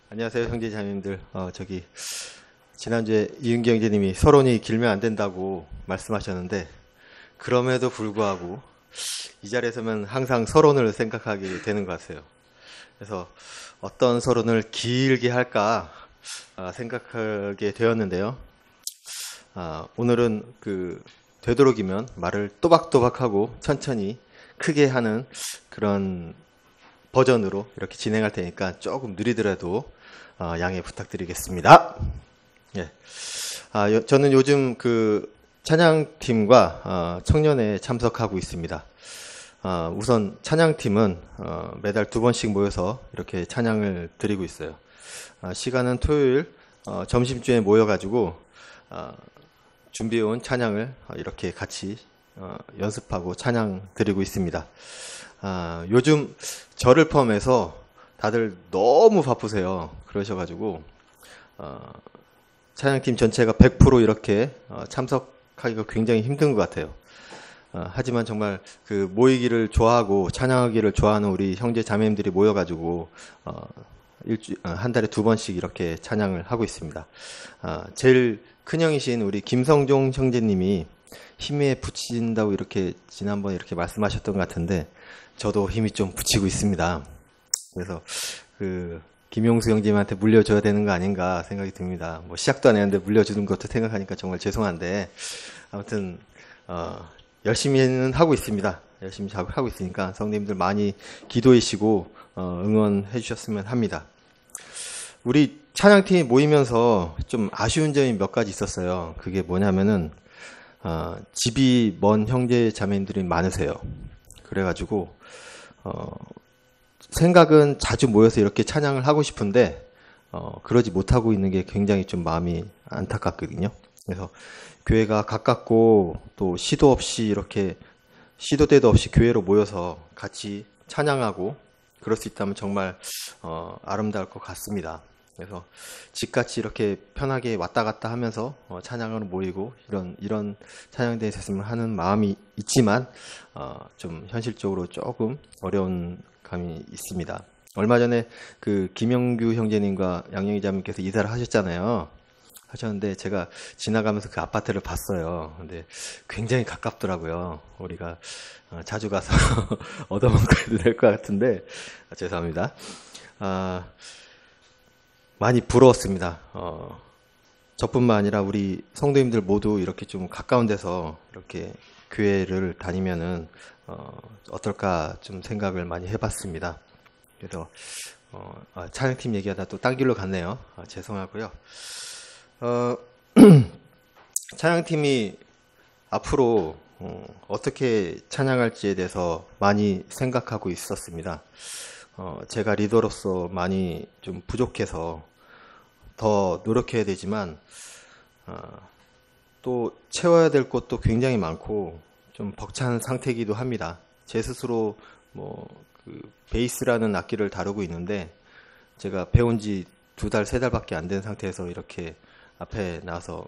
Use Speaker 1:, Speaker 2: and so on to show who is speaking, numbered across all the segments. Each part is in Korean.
Speaker 1: 안녕하세요, 형제 자매님들. 지난주에 이은기 형제님이 서론이 길면 안 된다고 말씀하셨는데, 그럼에도 불구하고 이 자리에서는 항상 서론을 생각하게 되는 것 같아요. 그래서 어떤 서론을 길게 할까 생각하게 되었는데요. 오늘은 되도록이면 말을 또박또박하고 천천히 크게 하는 그런 버전으로 이렇게 진행할 테니까 조금 느리더라도 양해 부탁드리겠습니다. 예. 저는 요즘 찬양팀과 청년회에 참석하고 있습니다. 우선 찬양팀은 매달 2번씩 모여서 이렇게 찬양을 드리고 있어요. 시간은 토요일 점심쯤에 모여가지고 준비해온 찬양을 이렇게 같이 연습하고 찬양 드리고 있습니다. 요즘 저를 포함해서 다들 너무 바쁘세요. 그러셔가지고 찬양팀 전체가 100% 이렇게 참석하기가 굉장히 힘든 것 같아요. 하지만 정말 모이기를 좋아하고 찬양하기를 좋아하는 우리 형제 자매님들이 모여가지고 한 달에 2번씩 이렇게 찬양을 하고 있습니다. 제일 큰형이신 우리 김성종 형제님이 힘에 붙인다고 이렇게 지난번에 이렇게 말씀하셨던 것 같은데 저도 힘이 좀 붙이고 있습니다. 그래서 김용수 형제님한테 물려줘야 되는 거 아닌가 생각이 듭니다. 뭐 시작도 안 했는데 물려주는 것도 생각하니까 정말 죄송한데 아무튼 열심히는 하고 있습니다. 열심히 하고 있으니까 성도님들 많이 기도해 주시고 응원해 주셨으면 합니다. 우리 찬양팀이 모이면서 좀 아쉬운 점이 몇 가지 있었어요. 그게 뭐냐면은 집이 먼 형제 자매님들이 많으세요. 그래가지고 생각은 자주 모여서 이렇게 찬양을 하고 싶은데 그러지 못하고 있는 게 굉장히 좀 마음이 안타깝거든요. 그래서 교회가 가깝고 또 시도 때도 없이 교회로 모여서 같이 찬양하고 그럴 수 있다면 정말 아름다울 것 같습니다. 그래서 집같이 이렇게 편하게 왔다 갔다 하면서 찬양으로 모이고 이런 찬양대회 있었으면 하는 마음이 있지만 좀 현실적으로 조금 어려운 감이 있습니다. 얼마 전에 김영규 형제님과 양영희 자매님께서 이사를 하셨는데 제가 지나가면서 그 아파트를 봤어요. 근데 굉장히 가깝더라고요. 우리가 자주 가서 얻어먹어도 될 것 같은데 죄송합니다. 많이 부러웠습니다. 저뿐만 아니라 우리 성도님들 모두 이렇게 좀 가까운 데서 이렇게 교회를 다니면은 어떨까 좀 생각을 많이 해봤습니다. 그래서 찬양팀 얘기하다 또 딴 길로 갔네요. 죄송하고요. 찬양팀이 앞으로 어떻게 찬양할지에 대해서 많이 생각하고 있었습니다. 제가 리더로서 많이 좀 부족해서 더 노력해야 되지만 또 채워야 될 것도 굉장히 많고 좀 벅찬 상태이기도 합니다. 제 스스로 베이스라는 악기를 다루고 있는데 제가 배운 지 2달, 3달밖에 안 된 상태에서 이렇게 앞에 나와서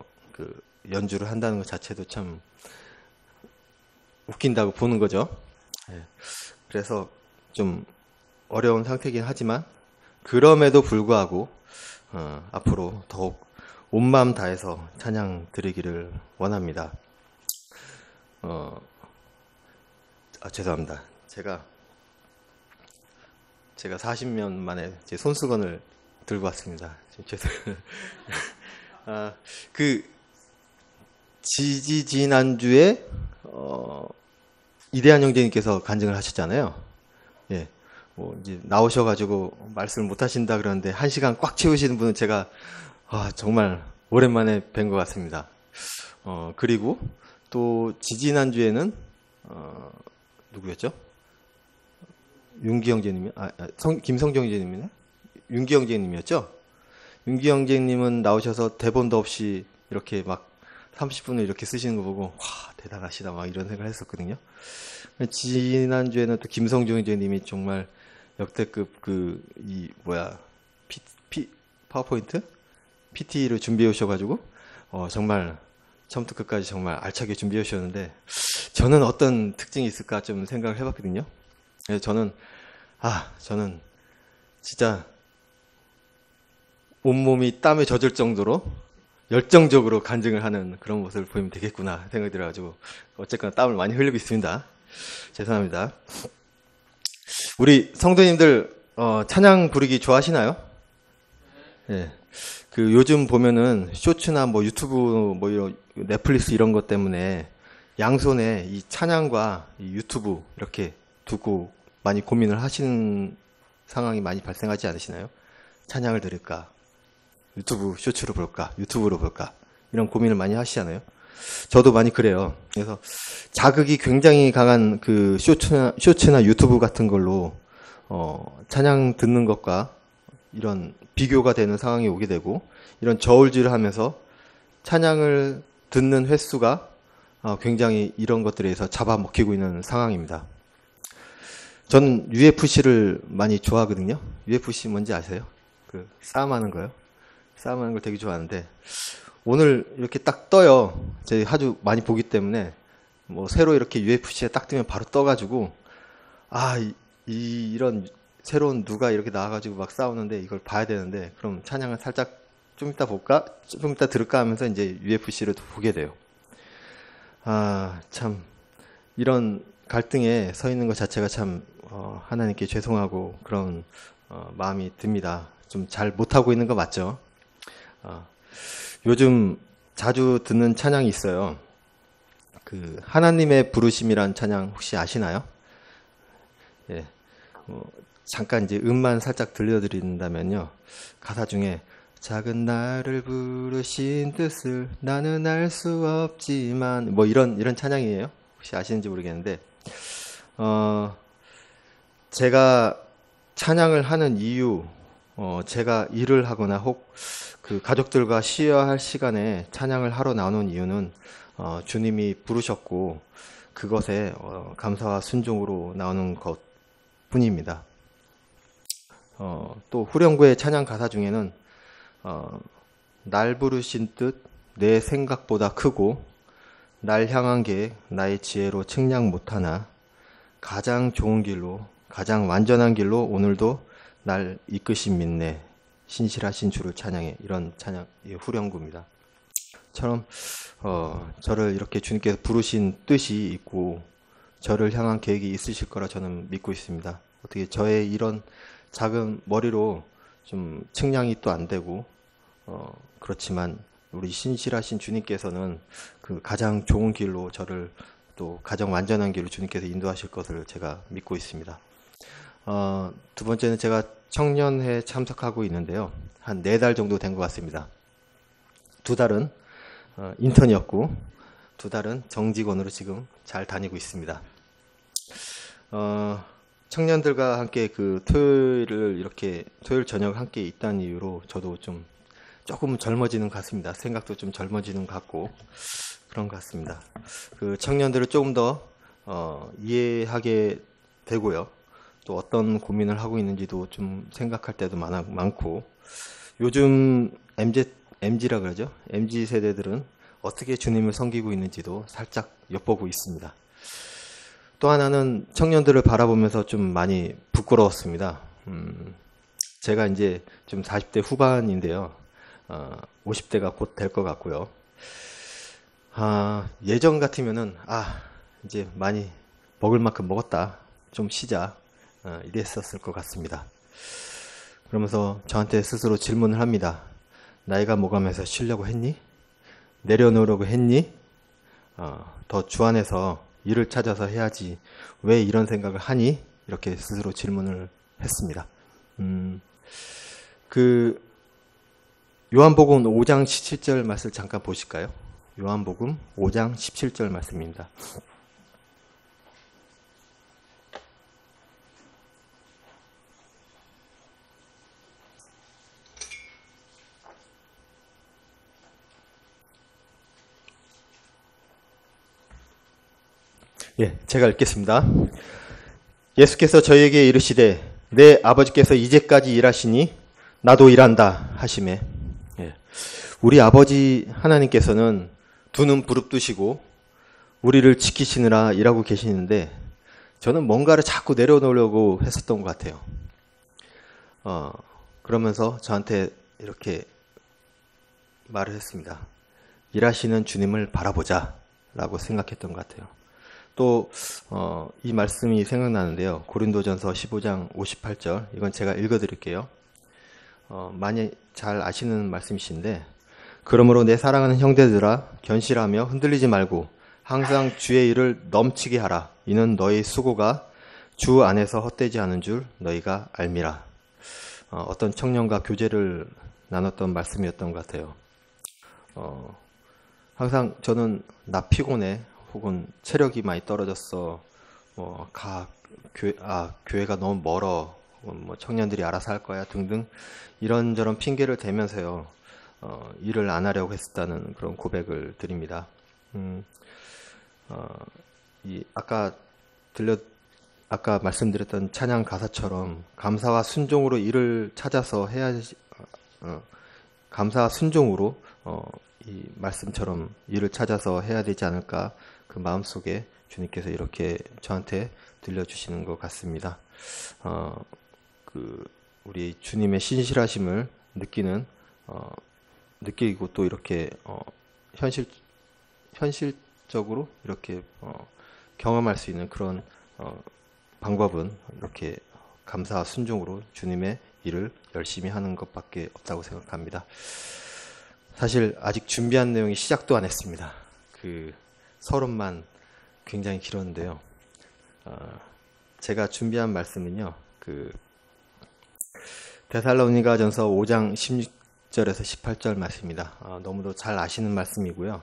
Speaker 1: 연주를 한다는 것 자체도 참 웃긴다고 보는 거죠. 그래서 좀 어려운 상태이긴 하지만 그럼에도 불구하고 앞으로 더욱 온 마음 다해서 찬양 드리기를 원합니다. 죄송합니다. 제가 40년 만에 제 손수건을 들고 왔습니다. 지난주에 이대한 형제님께서 간증을 하셨잖아요. 예. 이제 나오셔가지고 말씀을 못 하신다 그러는데 1시간 꽉 채우시는 분은 제가 정말 오랜만에 뵌 것 같습니다. 그리고 또 지지난주에는 누구였죠? 윤기 형제님이 김성정 형제님이네? 윤기 형제님이었죠? 윤기 형제님은 나오셔서 대본도 없이 이렇게 막 30분을 이렇게 쓰시는 거 보고 와 대단하시다 막 이런 생각을 했었거든요. 지난주에는 또 김성종 형제님이 정말 역대급 파워포인트? PT를 준비해 오셔가지고 정말 처음부터 끝까지 정말 알차게 준비해 오셨는데 저는 어떤 특징이 있을까 좀 생각을 해봤거든요. 그래서 저는 진짜 온몸이 땀에 젖을 정도로 열정적으로 간증을 하는 그런 모습을 보이면 되겠구나 생각이 들어가지고 어쨌거나 땀을 많이 흘리고 있습니다. 죄송합니다. 우리 성도님들 찬양 부르기 좋아하시나요? 예. 그 요즘 보면은 쇼츠나 뭐 유튜브 뭐 이런 넷플릭스 이런 것 때문에 양손에 이 찬양과 이 유튜브 이렇게 두고 많이 고민을 하시는 상황이 많이 발생하지 않으시나요? 찬양을 들을까? 유튜브 쇼츠로 볼까? 유튜브로 볼까? 이런 고민을 많이 하시잖아요. 저도 많이 그래요. 그래서 자극이 굉장히 강한 그 쇼츠나 유튜브 같은 걸로 찬양 듣는 것과 이런 비교가 되는 상황이 오게 되고 이런 저울질을 하면서 찬양을 듣는 횟수가 굉장히 이런 것들에서 잡아먹히고 있는 상황입니다. 전 UFC를 많이 좋아하거든요. UFC 뭔지 아세요? 그 싸움하는 거요. 싸움하는 걸 되게 좋아하는데 오늘 이렇게 딱 떠요. 제가 아주 많이 보기 때문에 뭐 새로 이렇게 UFC에 딱 뜨면 바로 떠가지고 이런 새로운 누가 이렇게 나와가지고 막 싸우는데 이걸 봐야 되는데 그럼 찬양을 살짝 좀 이따 볼까? 좀 이따 들을까 하면서 이제 UFC를 보게 돼요. 참 이런 갈등에 서 있는 것 자체가 참 하나님께 죄송하고 그런 마음이 듭니다. 좀 잘 못하고 있는 거 맞죠? 요즘 자주 듣는 찬양이 있어요. 그 하나님의 부르심이란 찬양 혹시 아시나요? 예. 잠깐 이제 음만 살짝 들려드린다면요. 가사 중에 작은 나를 부르신 뜻을 나는 알 수 없지만 뭐 이런 찬양이에요. 혹시 아시는지 모르겠는데 제가 찬양을 하는 이유 제가 일을 하거나 혹 그 가족들과 쉬어야 할 시간에 찬양을 하러 나오는 이유는 주님이 부르셨고 그것에 감사와 순종으로 나오는 것 뿐입니다. 또 후렴구의 찬양 가사 중에는 날 부르신 뜻 내 생각보다 크고 날 향한 계획 나의 지혜로 측량 못하나 가장 좋은 길로 가장 완전한 길로 오늘도 날 이끄신 믿네 신실하신 주를 찬양해 이런 찬양 후렴구입니다. 처럼 저를 이렇게 주님께서 부르신 뜻이 있고 저를 향한 계획이 있으실 거라 저는 믿고 있습니다. 어떻게 저의 이런 작은 머리로 좀 측량이 또 안 되고 그렇지만 우리 신실하신 주님께서는 그 가장 좋은 길로 저를 또 가장 완전한 길로 주님께서 인도하실 것을 제가 믿고 있습니다. 두 번째는 제가 청년회에 참석하고 있는데요. 한 4달 정도 된 것 같습니다. 2달은 인턴이었고 2달은 정직원으로 지금 잘 다니고 있습니다. 청년들과 함께 그 토요일 저녁 함께 있다는 이유로 저도 좀 조금 젊어지는 것 같습니다. 생각도 좀 젊어지는 것 같고 그런 것 같습니다. 그 청년들을 조금 더 이해하게 되고요. 또 어떤 고민을 하고 있는지도 좀 생각할 때도 많고 요즘 MZ라 그러죠. MZ 세대들은 어떻게 주님을 섬기고 있는지도 살짝 엿보고 있습니다. 또 하나는 청년들을 바라보면서 좀 많이 부끄러웠습니다. 제가 이제 좀 40대 후반인데요. 50대가 곧 될 것 같고요. 예전 같으면은 이제 많이 먹을 만큼 먹었다. 좀 쉬자. 이랬었을 것 같습니다. 그러면서 저한테 스스로 질문을 합니다. 나이가 먹으면서 쉬려고 했니? 내려놓으려고 했니? 더 주 안에서 일을 찾아서 해야지 왜 이런 생각을 하니? 이렇게 스스로 질문을 했습니다. 그 요한복음 5장 17절 말씀을 잠깐 보실까요? 요한복음 5장 17절 말씀입니다. 예, 제가 읽겠습니다. 예수께서 저희에게 이르시되 내 아버지께서 이제까지 일하시니 나도 일한다 하시매. 예, 우리 아버지 하나님께서는 두 눈 부릅뜨시고 우리를 지키시느라 일하고 계시는데 저는 뭔가를 자꾸 내려놓으려고 했었던 것 같아요. 그러면서 저한테 이렇게 말을 했습니다. 일하시는 주님을 바라보자 라고 생각했던 것 같아요. 또 이 말씀이 생각나는데요. 고린도전서 15장 58절, 이건 제가 읽어드릴게요. 많이 잘 아시는 말씀이신데, 그러므로 내 사랑하는 형제들아 견실하며 흔들리지 말고 항상 주의 일을 넘치게 하라. 이는 너희 수고가 주 안에서 헛되지 않은 줄 너희가 알미라. 어떤 청년과 교제를 나눴던 말씀이었던 것 같아요. 항상 저는 나 피곤해, 혹은 체력이 많이 떨어졌어, 교회가 너무 멀어, 혹은 청년들이 알아서 할 거야 등등 이런저런 핑계를 대면서요, 일을 안 하려고 했었다는 그런 고백을 드립니다. 아까 말씀드렸던 찬양 가사처럼 감사와 순종으로 일을 찾아서 해야지, 감사와 순종으로 이 말씀처럼 일을 찾아서 해야 되지 않을까, 그 마음속에 주님께서 이렇게 저한테 들려주시는 것 같습니다. 우리 주님의 신실하심을 느끼고 또 이렇게 현실적으로 이렇게 경험할 수 있는 그런 방법은 이렇게 감사와 순종으로 주님의 일을 열심히 하는 것밖에 없다고 생각합니다. 사실 아직 준비한 내용이 시작도 안 했습니다. 서론만 굉장히 길었는데요. 제가 준비한 말씀은요, 데살로니가전서 5장 16절에서 18절 말씀입니다. 너무도 잘 아시는 말씀이고요.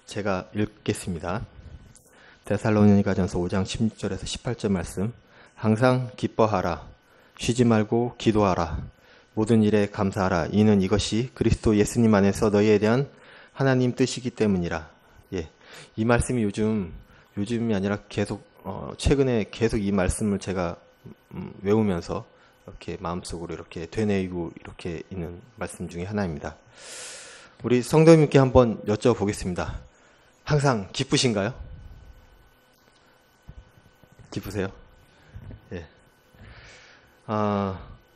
Speaker 1: 제가 읽겠습니다. 데살로니가전서 5장 16절에서 18절 말씀. 항상 기뻐하라. 쉬지 말고 기도하라. 모든 일에 감사하라. 이는 이것이 그리스도 예수님 안에서 너희에 대한 하나님 뜻이기 때문이라. 이 말씀이 요즘이 아니라 계속 최근에 계속 이 말씀을 제가 외우면서 이렇게 마음속으로 이렇게 되뇌이고 이렇게 있는 말씀 중에 하나입니다. 우리 성도님께 한번 여쭤보겠습니다. 항상 기쁘신가요? 기쁘세요?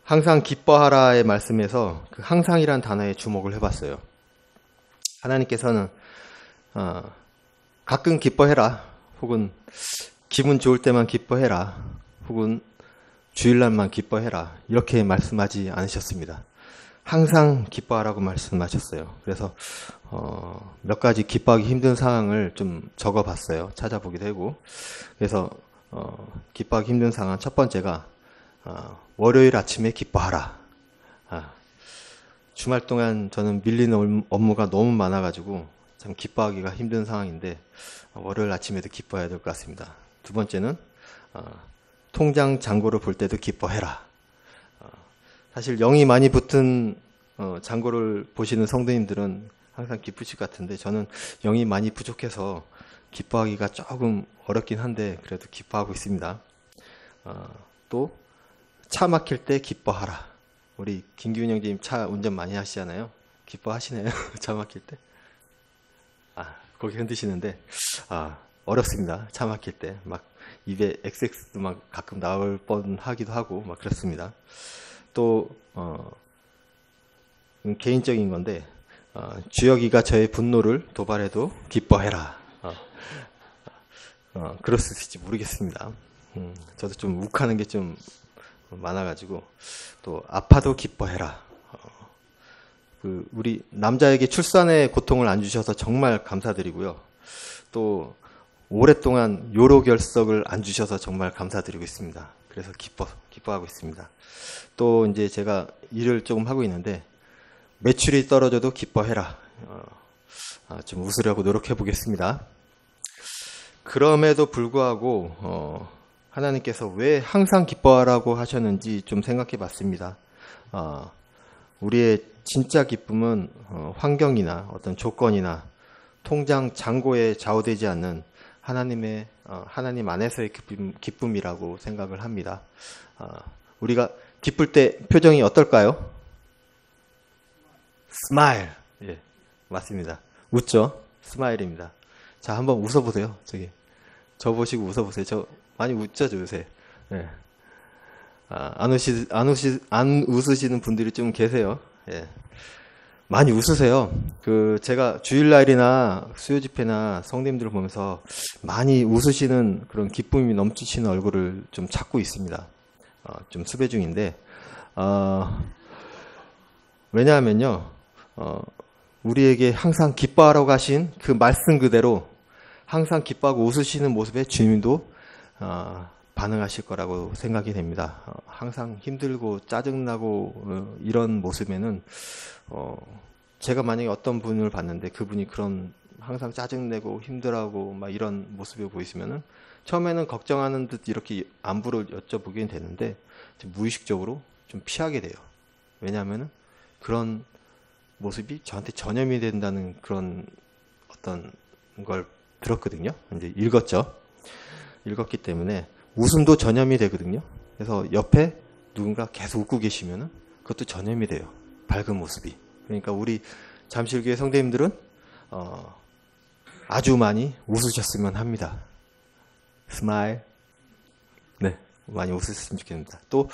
Speaker 1: 항상 기뻐하라의 말씀에서 그 항상이란 단어에 주목을 해봤어요. 하나님께서는 가끔 기뻐해라, 혹은 기분 좋을 때만 기뻐해라, 혹은 주일날만 기뻐해라, 이렇게 말씀하지 않으셨습니다. 항상 기뻐하라고 말씀하셨어요. 그래서 몇 가지 기뻐하기 힘든 상황을 좀 적어봤어요. 찾아보기도 하고. 그래서 기뻐하기 힘든 상황 첫 번째가 월요일 아침에 기뻐하라. 주말 동안 저는 밀리는 업무가 너무 많아가지고 참 기뻐하기가 힘든 상황인데 월요일 아침에도 기뻐해야 될 것 같습니다. 두 번째는 통장 잔고를 볼 때도 기뻐해라. 사실 0이 많이 붙은 잔고를 보시는 성도님들은 항상 기쁘실 것 같은데, 저는 0이 많이 부족해서 기뻐하기가 조금 어렵긴 한데 그래도 기뻐하고 있습니다. 또 차 막힐 때 기뻐하라. 우리 김기훈 형제님 차 운전 많이 하시잖아요. 기뻐하시네요. 차 막힐 때. 거기 흔드시는데 어렵습니다. 차 막힐 때 막 입에 XX도 막 가끔 나올 뻔하기도 하고 막 그렇습니다. 또 개인적인 건데 주혁이가 저의 분노를 도발해도 기뻐해라. 그럴 수 있을지 모르겠습니다. 저도 좀 욱하는 게 좀 많아가지고. 또 아파도 기뻐해라. 우리 남자에게 출산의 고통을 안 주셔서 정말 감사드리고요. 또 오랫동안 요로결석을 안 주셔서 정말 감사드리고 있습니다. 그래서 기뻐하고 있습니다. 또 이제 제가 일을 조금 하고 있는데 매출이 떨어져도 기뻐해라. 좀 웃으려고 노력해 보겠습니다. 그럼에도 불구하고 하나님께서 왜 항상 기뻐하라고 하셨는지 좀 생각해 봤습니다. 우리의 진짜 기쁨은 환경이나 어떤 조건이나 통장 잔고에 좌우되지 않는 하나님 안에서의 기쁨이라고 생각을 합니다. 우리가 기쁠 때 표정이 어떨까요? 스마일. 맞습니다. 웃죠? 스마일입니다. 자, 한번 웃어보세요. 저 보시고 웃어보세요. 저 많이 웃죠, 요새. 안 웃으시는 분들이 좀 계세요. 예. 많이 웃으세요. 제가 주일날이나 수요 집회나 성도님들을 보면서 많이 웃으시는 그런 기쁨이 넘치시는 얼굴을 좀 찾고 있습니다. 좀 수배 중인데, 왜냐하면요, 우리에게 항상 기뻐하라고 하신 그 말씀 그대로 항상 기뻐하고 웃으시는 모습에 주님도 반응하실 거라고 생각이 됩니다. 항상 힘들고 짜증나고 이런 모습에는 제가 만약에 어떤 분을 봤는데 그분이 그런 항상 짜증내고 힘들어하고 막 이런 모습을 보이시면은 처음에는 걱정하는 듯 이렇게 안부를 여쭤보긴 되는데 무의식적으로 좀 피하게 돼요. 왜냐하면은 그런 모습이 저한테 전염이 된다는 그런 어떤 걸 들었거든요. 이제 읽었기 때문에 웃음도 전염이 되거든요. 그래서 옆에 누군가 계속 웃고 계시면은 그것도 전염이 돼요. 밝은 모습이. 그러니까 우리 잠실교회 성도님들은 아주 많이 웃으셨으면 합니다. 스마일. 네, 많이 웃으셨으면 좋겠습니다. 또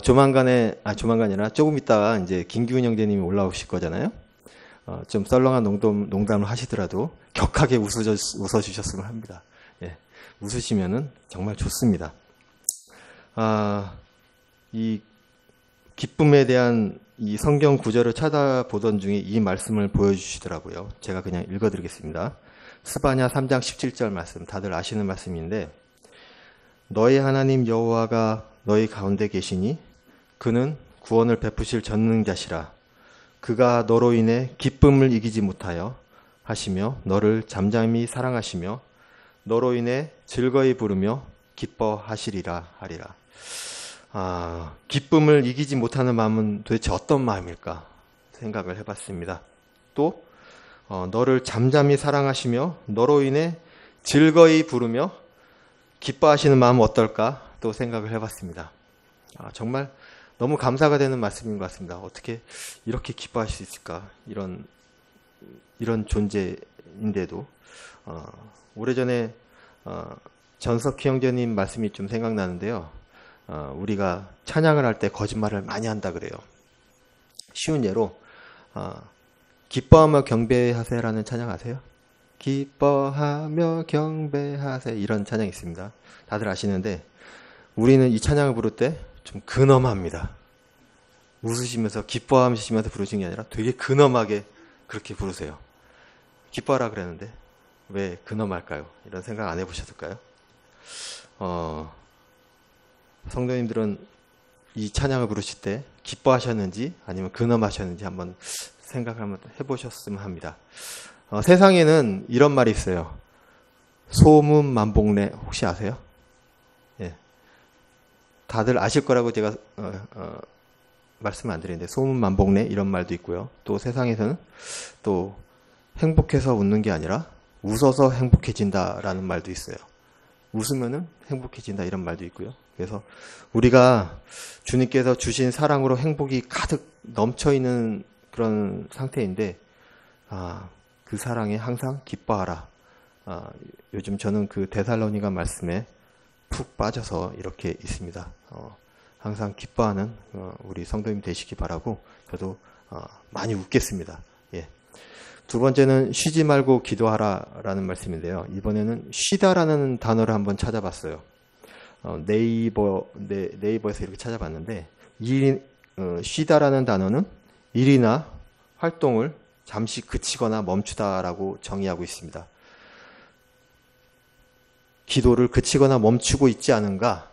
Speaker 1: 조만간이 아니라 조금 있다가 이제 김기훈 형제님이 올라오실 거잖아요. 좀 썰렁한 농담을 하시더라도 격하게 웃어주셨으면 합니다. 예, 웃으시면은 정말 좋습니다. 이 기쁨에 대한 이 성경 구절을 찾아보던 중에 이 말씀을 보여주시더라고요. 제가 그냥 읽어드리겠습니다. 스바냐 3장 17절 말씀, 다들 아시는 말씀인데, 너희 하나님 여호와가 너희 가운데 계시니 그는 구원을 베푸실 전능자시라. 그가 너로 인해 기쁨을 이기지 못하여 하시며 너를 잠잠히 사랑하시며 너로 인해 즐거이 부르며 기뻐하시리라 하리라. 기쁨을 이기지 못하는 마음은 도대체 어떤 마음일까 생각을 해봤습니다. 또 너를 잠잠히 사랑하시며 너로 인해 즐거이 부르며 기뻐하시는 마음은 어떨까 또 생각을 해봤습니다. 정말 너무 감사가 되는 말씀인 것 같습니다. 어떻게 이렇게 기뻐하실 수 있을까? 이런 존재인데도 오래전에 전석희 형제님 말씀이 좀 생각나는데요. 우리가 찬양을 할 때 거짓말을 많이 한다 그래요. 쉬운 예로 기뻐하며 경배하세라는 찬양 아세요? 기뻐하며 경배하세, 이런 찬양이 있습니다. 다들 아시는데 우리는 이 찬양을 부를 때 좀 근엄합니다. 웃으시면서 기뻐하시면서 부르시는 게 아니라 되게 근엄하게 그렇게 부르세요. 기뻐하라 그랬는데 왜 근엄할까요? 이런 생각 안 해보셨을까요? 성도님들은 이 찬양을 부르실 때 기뻐하셨는지 아니면 근엄하셨는지 한번 생각을 해보셨으면 합니다. 세상에는 이런 말이 있어요. 소문만복래, 혹시 아세요? 예. 다들 아실 거라고 제가 말씀 안 드리는데 소문만복래 이런 말도 있고요. 또 세상에서는 또 행복해서 웃는 게 아니라 웃어서 행복해진다라는 말도 있어요. 웃으면은 행복해진다 이런 말도 있고요. 그래서 우리가 주님께서 주신 사랑으로 행복이 가득 넘쳐있는 그런 상태인데 그 사랑에 항상 기뻐하라. 요즘 저는 그 데살로니가 말씀에 푹 빠져서 이렇게 있습니다. 항상 기뻐하는 우리 성도님 되시기 바라고 저도 많이 웃겠습니다. 예. 두 번째는 쉬지 말고 기도하라라는 말씀인데요. 이번에는 쉬다라는 단어를 한번 찾아봤어요. 네이버에서 이렇게 찾아봤는데 쉬다라는 단어는 일이나 활동을 잠시 그치거나 멈추다라고 정의하고 있습니다. 기도를 그치거나 멈추고 있지 않은가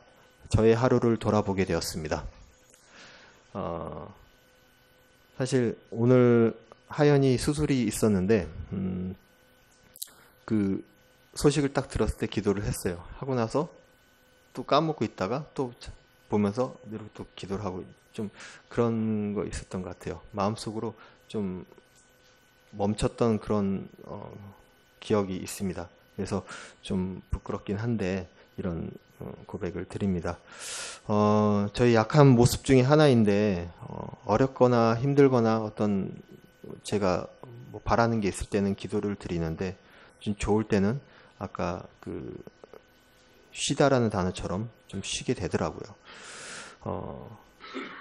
Speaker 1: 저의 하루를 돌아보게 되었습니다. 사실 오늘 하연이 수술이 있었는데 그 소식을 딱 들었을 때 기도를 했어요. 하고 나서 또 까먹고 있다가 또 보면서 이렇게 또 기도를 하고 좀 그런 거 있었던 것 같아요. 마음속으로 좀 멈췄던 그런 기억이 있습니다. 그래서 좀 부끄럽긴 한데 이런 고백을 드립니다. 저희 약한 모습 중에 하나인데 어렵거나 힘들거나 어떤 제가 뭐 바라는 게 있을 때는 기도를 드리는데 좀 좋을 때는 아까 그 쉬다라는 단어처럼 좀 쉬게 되더라고요.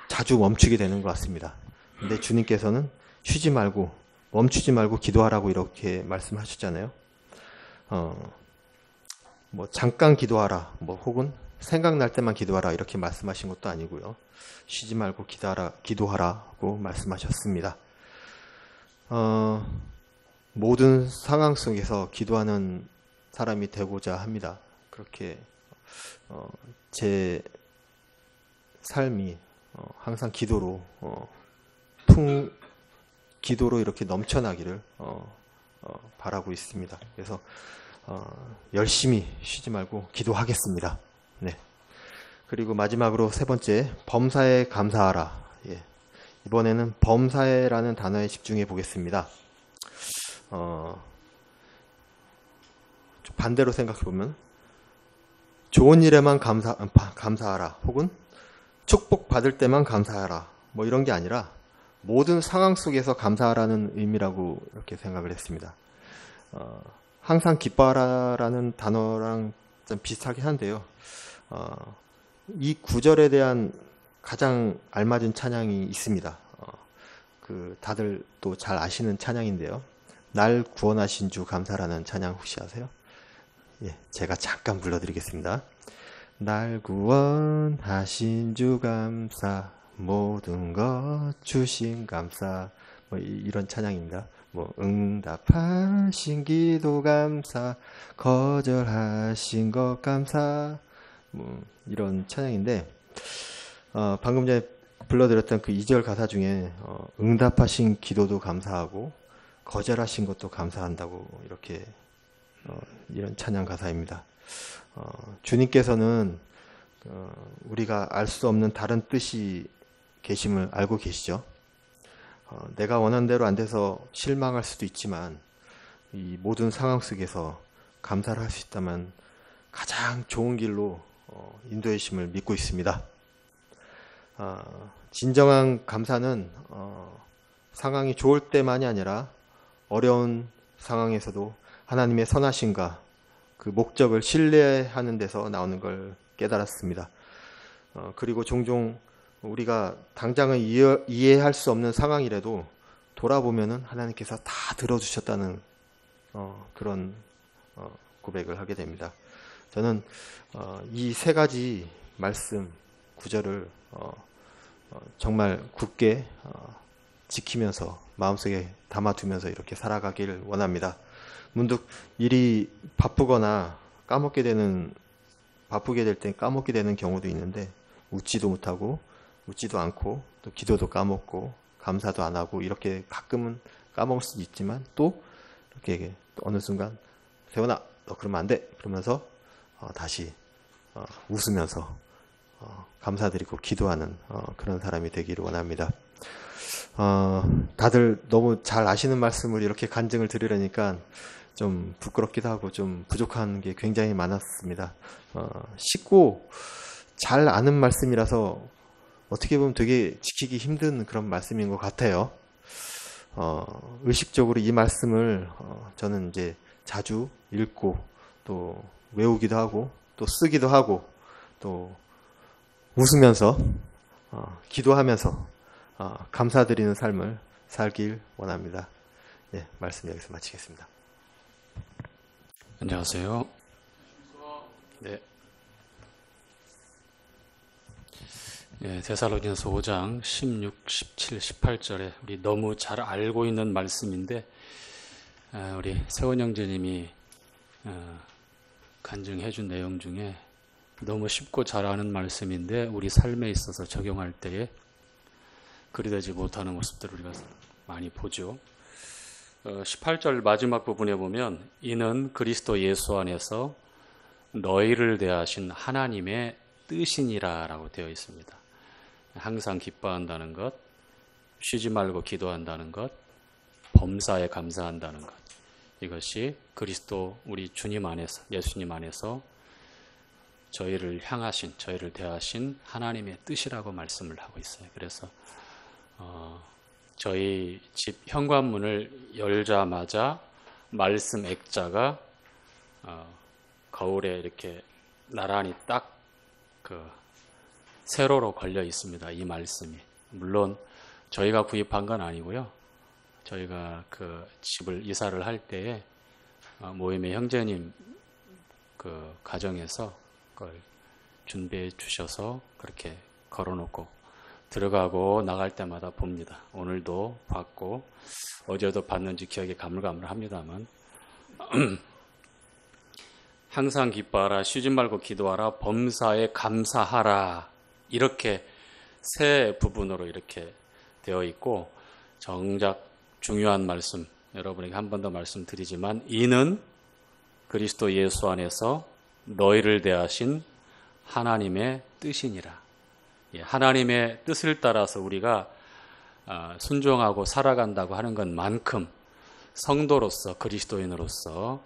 Speaker 1: 자주 멈추게 되는 것 같습니다. 근데 주님께서는 쉬지 말고 멈추지 말고 기도하라고 이렇게 말씀하셨잖아요. 뭐 잠깐 기도하라, 뭐 혹은 생각날 때만 기도하라 이렇게 말씀하신 것도 아니고요. 쉬지 말고 기도하라고 말씀하셨습니다. 모든 상황 속에서 기도하는 사람이 되고자 합니다. 그렇게 제 삶이 항상 기도로 기도로 이렇게 넘쳐나기를 바라고 있습니다. 그래서 열심히 쉬지 말고 기도하겠습니다. 네. 그리고 마지막으로 세 번째, 범사에 감사하라. 예. 이번에는 범사에라는 단어에 집중해 보겠습니다. 반대로 생각해 보면 좋은 일에만 감사하라, 혹은 축복 받을 때만 감사하라, 뭐 이런 게 아니라 모든 상황 속에서 감사하라는 의미라고 이렇게 생각을 했습니다. 항상 기뻐하라라는 단어랑 좀 비슷하긴 한데요. 이 구절에 대한 가장 알맞은 찬양이 있습니다. 다들 또 잘 아시는 찬양인데요. 날 구원하신 주 감사라는 찬양 혹시 아세요? 예, 제가 잠깐 불러드리겠습니다. 날 구원하신 주 감사, 모든 것 주신 감사, 뭐 이런 찬양입니다. 뭐 응답하신 기도 감사, 거절하신 것 감사, 뭐 이런 찬양인데, 방금 전에 불러드렸던 그 2절 가사 중에 응답하신 기도도 감사하고 거절하신 것도 감사한다고 이렇게 이런 찬양 가사입니다. 주님께서는 우리가 알 수 없는 다른 뜻이 계심을 알고 계시죠. 내가 원하는 대로 안 돼서 실망할 수도 있지만 이 모든 상황 속에서 감사를 할 수 있다면 가장 좋은 길로 인도해 주심을 믿고 있습니다. 진정한 감사는 상황이 좋을 때만이 아니라 어려운 상황에서도 하나님의 선하심과 그 목적을 신뢰하는 데서 나오는 걸 깨달았습니다. 그리고 종종 우리가 당장은 이해할 수 없는 상황이라도 돌아보면은 하나님께서 다 들어주셨다는 그런 고백을 하게 됩니다. 저는 이 세 가지 말씀 구절을 정말 굳게 지키면서 마음속에 담아두면서 이렇게 살아가길 원합니다. 문득 일이 바쁘거나 바쁘게 될 때 까먹게 되는 경우도 있는데 웃지도 못하고 웃지도 않고 또 기도도 까먹고 감사도 안 하고 이렇게 가끔은 까먹을 수도 있지만 또 이렇게 어느 순간 세원아 너 그러면 안 돼 그러면서 다시 웃으면서 감사드리고 기도하는 그런 사람이 되기를 원합니다. 다들 너무 잘 아시는 말씀을 이렇게 간증을 드리려니까 좀 부끄럽기도 하고 좀 부족한 게 굉장히 많았습니다. 쉽고 잘 아는 말씀이라서 어떻게 보면 되게 지키기 힘든 그런 말씀인 것 같아요. 의식적으로 이 말씀을 저는 이제 자주 읽고 또 외우기도 하고 또 쓰기도 하고 또 웃으면서 기도하면서 감사드리는 삶을 살길 원합니다. 네, 말씀 여기서 마치겠습니다.
Speaker 2: 안녕하세요. 네. 데살로니가서 5장 16, 17, 18절에 우리 너무 잘 알고 있는 말씀인데 우리 세원 형제님이 간증해 준 내용 중에 너무 쉽고 잘 아는 말씀인데 우리 삶에 있어서 적용할 때에 그리 되지 못하는 모습들을 우리가 많이 보죠. 18절 마지막 부분에 보면 이는 그리스도 예수 안에서 너희를 대하신 하나님의 뜻이니라 라고 되어 있습니다. 항상 기뻐한다는 것, 쉬지 말고 기도한다는 것, 범사에 감사한다는 것, 이것이 그리스도 우리 주님 안에서, 예수님 안에서 저희를 향하신, 저희를 대하신 하나님의 뜻이라고 말씀을 하고 있어요. 그래서 저희 집 현관문을 열자마자 말씀 액자가 거울에 이렇게 나란히 딱 세로로 걸려 있습니다. 이 말씀이. 물론 저희가 구입한 건 아니고요. 저희가 그 집을 이사를 할 때에 모임의 형제님 그 가정에서 그걸 준비해 주셔서 그렇게 걸어놓고 들어가고 나갈 때마다 봅니다. 오늘도 봤고 어제도 봤는지 기억이 가물가물합니다만 항상 기뻐하라, 쉬지 말고 기도하라, 범사에 감사하라, 이렇게 세 부분으로 이렇게 되어 있고, 정작 중요한 말씀, 여러분에게 한 번 더 말씀드리지만, 이는 그리스도 예수 안에서 너희를 대하신 하나님의 뜻이니라. 하나님의 뜻을 따라서 우리가 순종하고 살아간다고 하는 것만큼 성도로서, 그리스도인으로서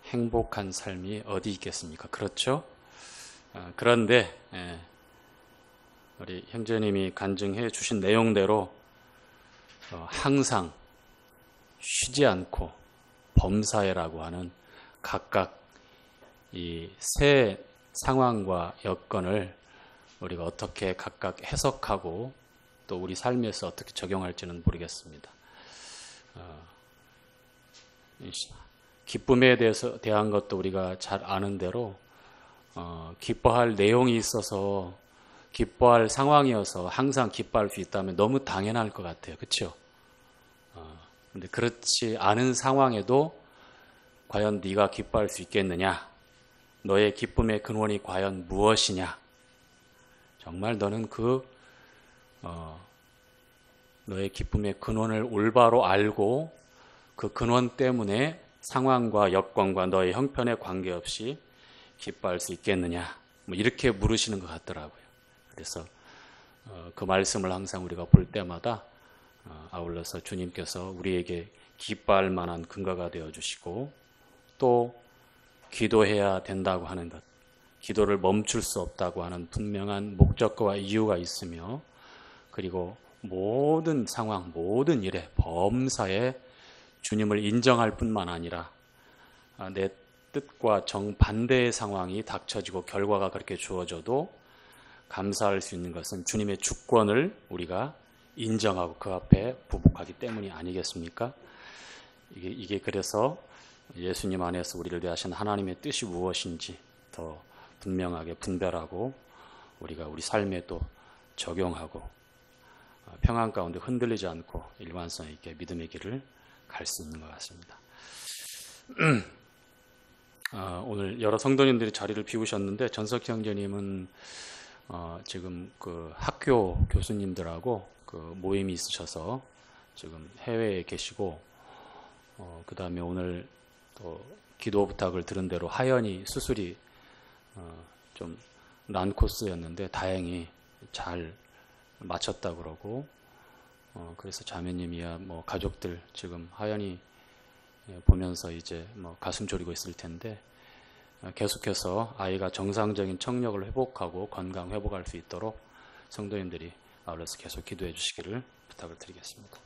Speaker 2: 행복한 삶이 어디 있겠습니까? 그렇죠? 그런데 우리 형제님이 간증해 주신 내용대로 항상 쉬지 않고 범사에라고 하는 각각 이 세 상황과 여건을 우리가 어떻게 각각 해석하고 또 우리 삶에서 어떻게 적용할지는 모르겠습니다. 기쁨에 대한 것도 우리가 잘 아는 대로 기뻐할 내용이 있어서 기뻐할 상황이어서 항상 기뻐할 수 있다면 너무 당연할 것 같아요. 그렇죠? 근데 그렇지 않은 상황에도 과연 네가 기뻐할 수 있겠느냐? 너의 기쁨의 근원이 과연 무엇이냐? 정말 너는 너의 기쁨의 근원을 올바로 알고 그 근원 때문에 상황과 여건과 너의 형편에 관계없이 기뻐할 수 있겠느냐? 뭐 이렇게 물으시는 것 같더라고요. 그래서 그 말씀을 항상 우리가 볼 때마다 아울러서 주님께서 우리에게 기뻐할 만한 근거가 되어주시고 또 기도해야 된다고 하는 것, 기도를 멈출 수 없다고 하는 분명한 목적과 이유가 있으며 그리고 모든 상황, 모든 일에 범사에 주님을 인정할 뿐만 아니라 내 뜻과 정반대의 상황이 닥쳐지고 결과가 그렇게 주어져도 감사할 수 있는 것은 주님의 주권을 우리가 인정하고 그 앞에 부복하기 때문이 아니겠습니까? 이게 그래서 예수님 안에서 우리를 대하신 하나님의 뜻이 무엇인지 더 분명하게 분별하고 우리가 우리 삶에 또 적용하고 평안 가운데 흔들리지 않고 일관성 있게 믿음의 길을 갈 수 있는 것 같습니다. 오늘 여러 성도님들이 자리를 비우셨는데 전석희 형제님은 지금 그 학교 교수님들하고 그 모임이 있으셔서 지금 해외에 계시고 그 다음에 오늘 또 기도 부탁을 들은 대로 하연이 수술이 좀 난 코스였는데 다행히 잘 마쳤다 그러고 그래서 자매님이야 뭐 가족들 지금 하연이 보면서 이제 뭐 가슴 졸이고 있을 텐데 계속해서 아이가 정상적인 청력을 회복하고 건강 회복할 수 있도록 성도님들이 아울러서 계속 기도해 주시기를 부탁을 드리겠습니다.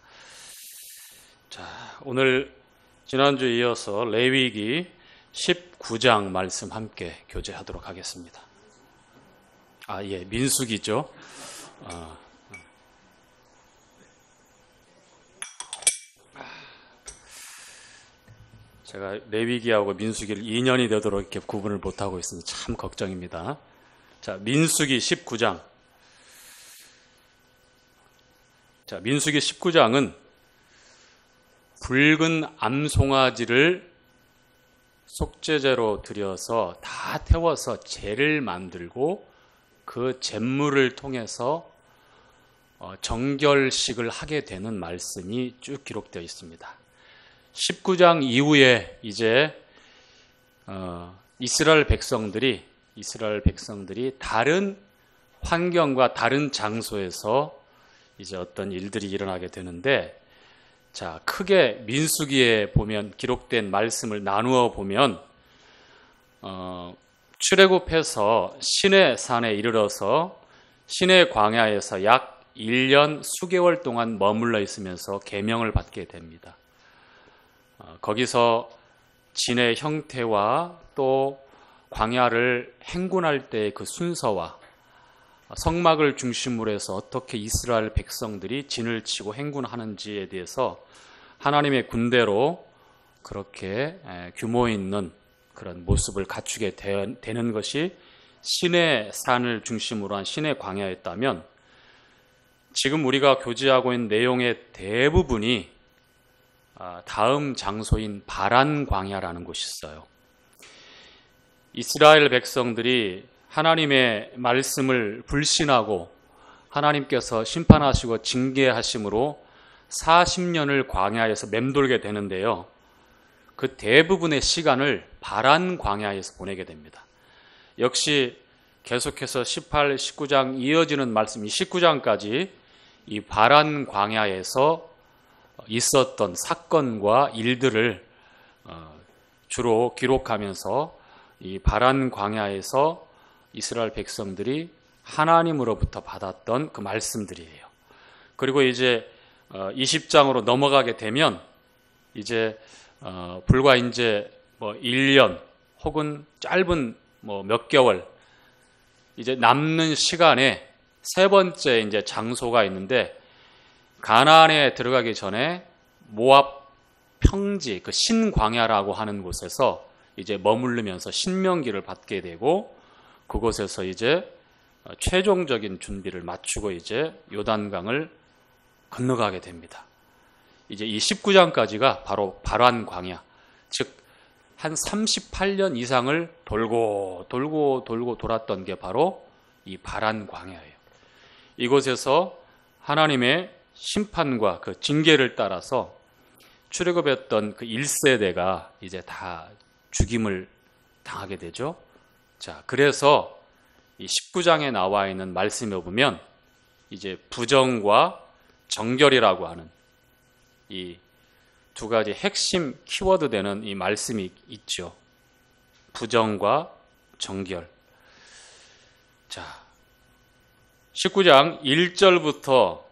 Speaker 2: 자, 오늘 지난주에 이어서 레위기 19장 말씀 함께 교제하도록 하겠습니다. 예, 민수기죠. 제가 레위기하고 민수기를 2년이 되도록 이렇게 구분을 못하고 있으니 참 걱정입니다. 자, 민수기 19장. 자, 민수기 19장은 붉은 암송아지를 속죄제로 드려서 다 태워서 제를 만들고 그 제물을 통해서 정결식을 하게 되는 말씀이 쭉 기록되어 있습니다. 19장 이후에 이제 이스라엘 백성들이 다른 환경과 다른 장소에서 이제 어떤 일들이 일어나게 되는데, 자, 크게 민수기에 보면 기록된 말씀을 나누어 보면 출애굽해서 시내 산에 이르러서 시내 광야에서 약 1년 수개월 동안 머물러 있으면서 계명을 받게 됩니다. 거기서 진의 형태와 또 광야를 행군할 때의 그 순서와 성막을 중심으로 해서 어떻게 이스라엘 백성들이 진을 치고 행군하는지에 대해서 하나님의 군대로 그렇게 규모 있는 그런 모습을 갖추게 되는 것이 신의 산을 중심으로 한 신의 광야였다면, 지금 우리가 교제하고 있는 내용의 대부분이 다음 장소인 바란 광야라는 곳이 있어요. 이스라엘 백성들이 하나님의 말씀을 불신하고 하나님께서 심판하시고 징계하심으로 40년을 광야에서 맴돌게 되는데요. 그 대부분의 시간을 바란 광야에서 보내게 됩니다. 역시 계속해서 18, 19장 이어지는 말씀, 이 19장까지 이 바란 광야에서 있었던 사건과 일들을 주로 기록하면서 이 바란 광야에서 이스라엘 백성들이 하나님으로부터 받았던 그 말씀들이에요. 그리고 이제 20장으로 넘어가게 되면 이제 불과 이제 1년 혹은 짧은 몇 개월 이제 남는 시간에 세 번째 이제 장소가 있는데, 가나안에 들어가기 전에 모압 평지, 그 신광야라고 하는 곳에서 이제 머무르면서 신명기를 받게 되고, 그곳에서 이제 최종적인 준비를 마치고 이제 요단강을 건너가게 됩니다. 이제 이 19장까지가 바로 바란 광야, 즉 한 38년 이상을 돌고 돌았던 게 바로 이 바란 광야예요. 이곳에서 하나님의 심판과 그 징계를 따라서 출애굽했던 그 1세대가 이제 다 죽임을 당하게 되죠. 자, 그래서 이 19장에 나와 있는 말씀에 보면 이제 부정과 정결이라고 하는 이 두 가지 핵심 키워드 되는 이 말씀이 있죠. 부정과 정결. 자, 19장 1절부터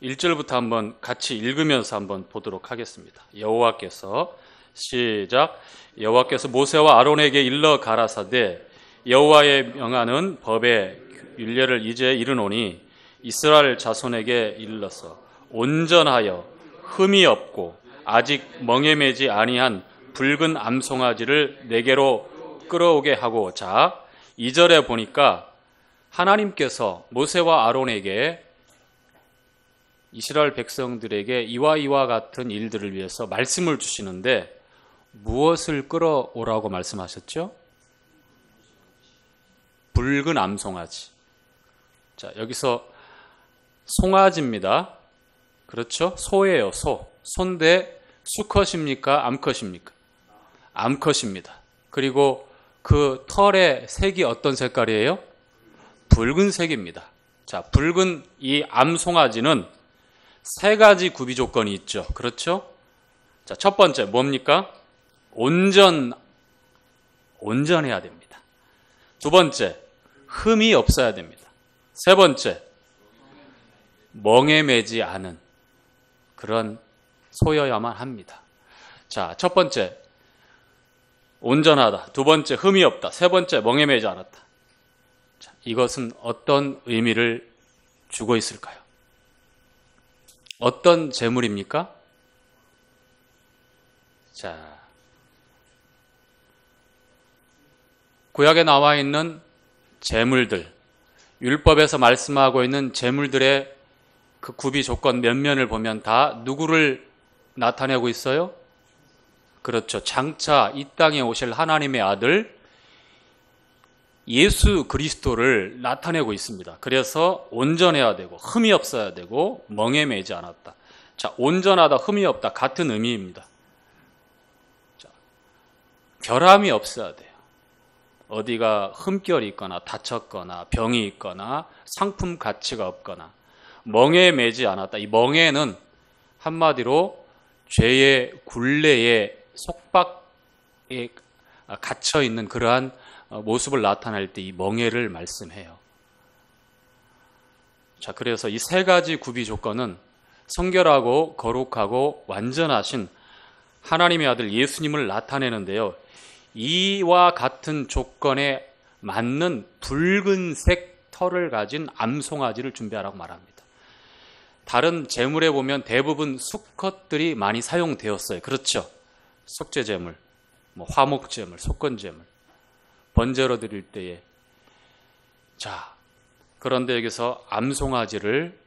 Speaker 2: 1절부터 한번 같이 읽으면서 한번 보도록 하겠습니다. 여호와께서 시작. 여호와께서 모세와 아론에게 일러 가라사대, 여호와의 명하는 법의 율례를 이제 이르노니 이스라엘 자손에게 일러서 온전하여 흠이 없고 아직 멍에 매지 아니한 붉은 암송아지를 내게로 끌어오게 하고. 자, 2절에 보니까 하나님께서 모세와 아론에게 이스라엘 백성들에게 이와 같은 일들을 위해서 말씀을 주시는데, 무엇을 끌어오라고 말씀하셨죠? 붉은 암송아지. 자, 여기서 송아지입니다. 그렇죠? 소예요, 소. 소인데 수컷입니까? 암컷입니까? 암컷입니다. 그리고 그 털의 색이 어떤 색깔이에요? 붉은색입니다. 자, 붉은 이 암송아지는 세 가지 구비 조건이 있죠. 그렇죠? 자, 첫 번째 뭡니까? 온전해야 됩니다. 두 번째, 흠이 없어야 됩니다. 세 번째, 멍에 매지 않은 그런 소여야만 합니다. 자, 첫 번째, 온전하다. 두 번째, 흠이 없다. 세 번째, 멍에 매지 않았다. 자, 이것은 어떤 의미를 주고 있을까요? 어떤 제물입니까? 자, 구약에 나와 있는 제물들, 율법에서 말씀하고 있는 제물들의 그 구비 조건 몇 면을 보면 다 누구를 나타내고 있어요? 그렇죠. 장차 이 땅에 오실 하나님의 아들 예수 그리스도를 나타내고 있습니다. 그래서 온전해야 되고 흠이 없어야 되고 멍에 매지 않았다. 자, 온전하다, 흠이 없다 같은 의미입니다. 자, 결함이 없어야 돼요. 어디가 흠결이 있거나 다쳤거나 병이 있거나 상품 가치가 없거나 멍에 매지 않았다. 이 멍에는 한마디로 죄의 굴레에 속박에 갇혀 있는 그러한 모습을 나타낼 때 이 멍에를 말씀해요. 자, 그래서 이 세 가지 구비 조건은 성결하고 거룩하고 완전하신 하나님의 아들 예수님을 나타내는데요. 이와 같은 조건에 맞는 붉은색 털을 가진 암송아지를 준비하라고 말합니다. 다른 제물에 보면 대부분 수컷들이 많이 사용되었어요. 그렇죠? 속죄제물, 화목제물, 속건제물, 번제로 드릴 때에. 자, 그런데 여기서 암송아지를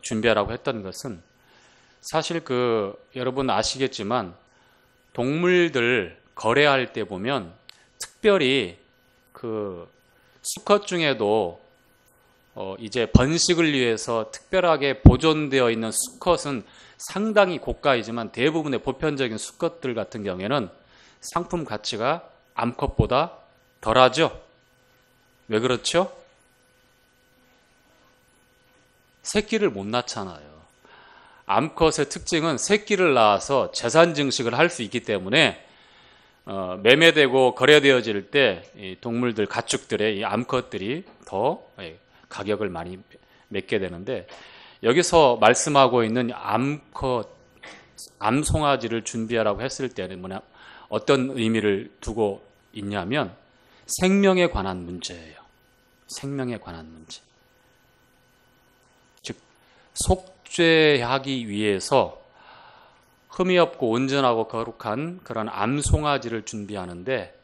Speaker 2: 준비하라고 했던 것은 사실 여러분 아시겠지만 동물들 거래할 때 보면 특별히 수컷 중에도 이제 번식을 위해서 특별하게 보존되어 있는 수컷은 상당히 고가이지만 대부분의 보편적인 수컷들 같은 경우에는 상품 가치가 암컷보다 덜하죠. 왜 그렇죠? 새끼를 못 낳잖아요. 암컷의 특징은 새끼를 낳아서 재산 증식을 할 수 있기 때문에 매매되고 거래되어질 때 이 동물들, 가축들의 이 암컷들이 더 가격을 많이 맺게 되는데, 여기서 말씀하고 있는 암송아지를 준비하라고 했을 때는 어떤 의미를 두고 있냐면 생명에 관한 문제예요. 생명에 관한 문제. 즉 속죄하기 위해서 흠이 없고 온전하고 거룩한 그런 암송아지를 준비하는데,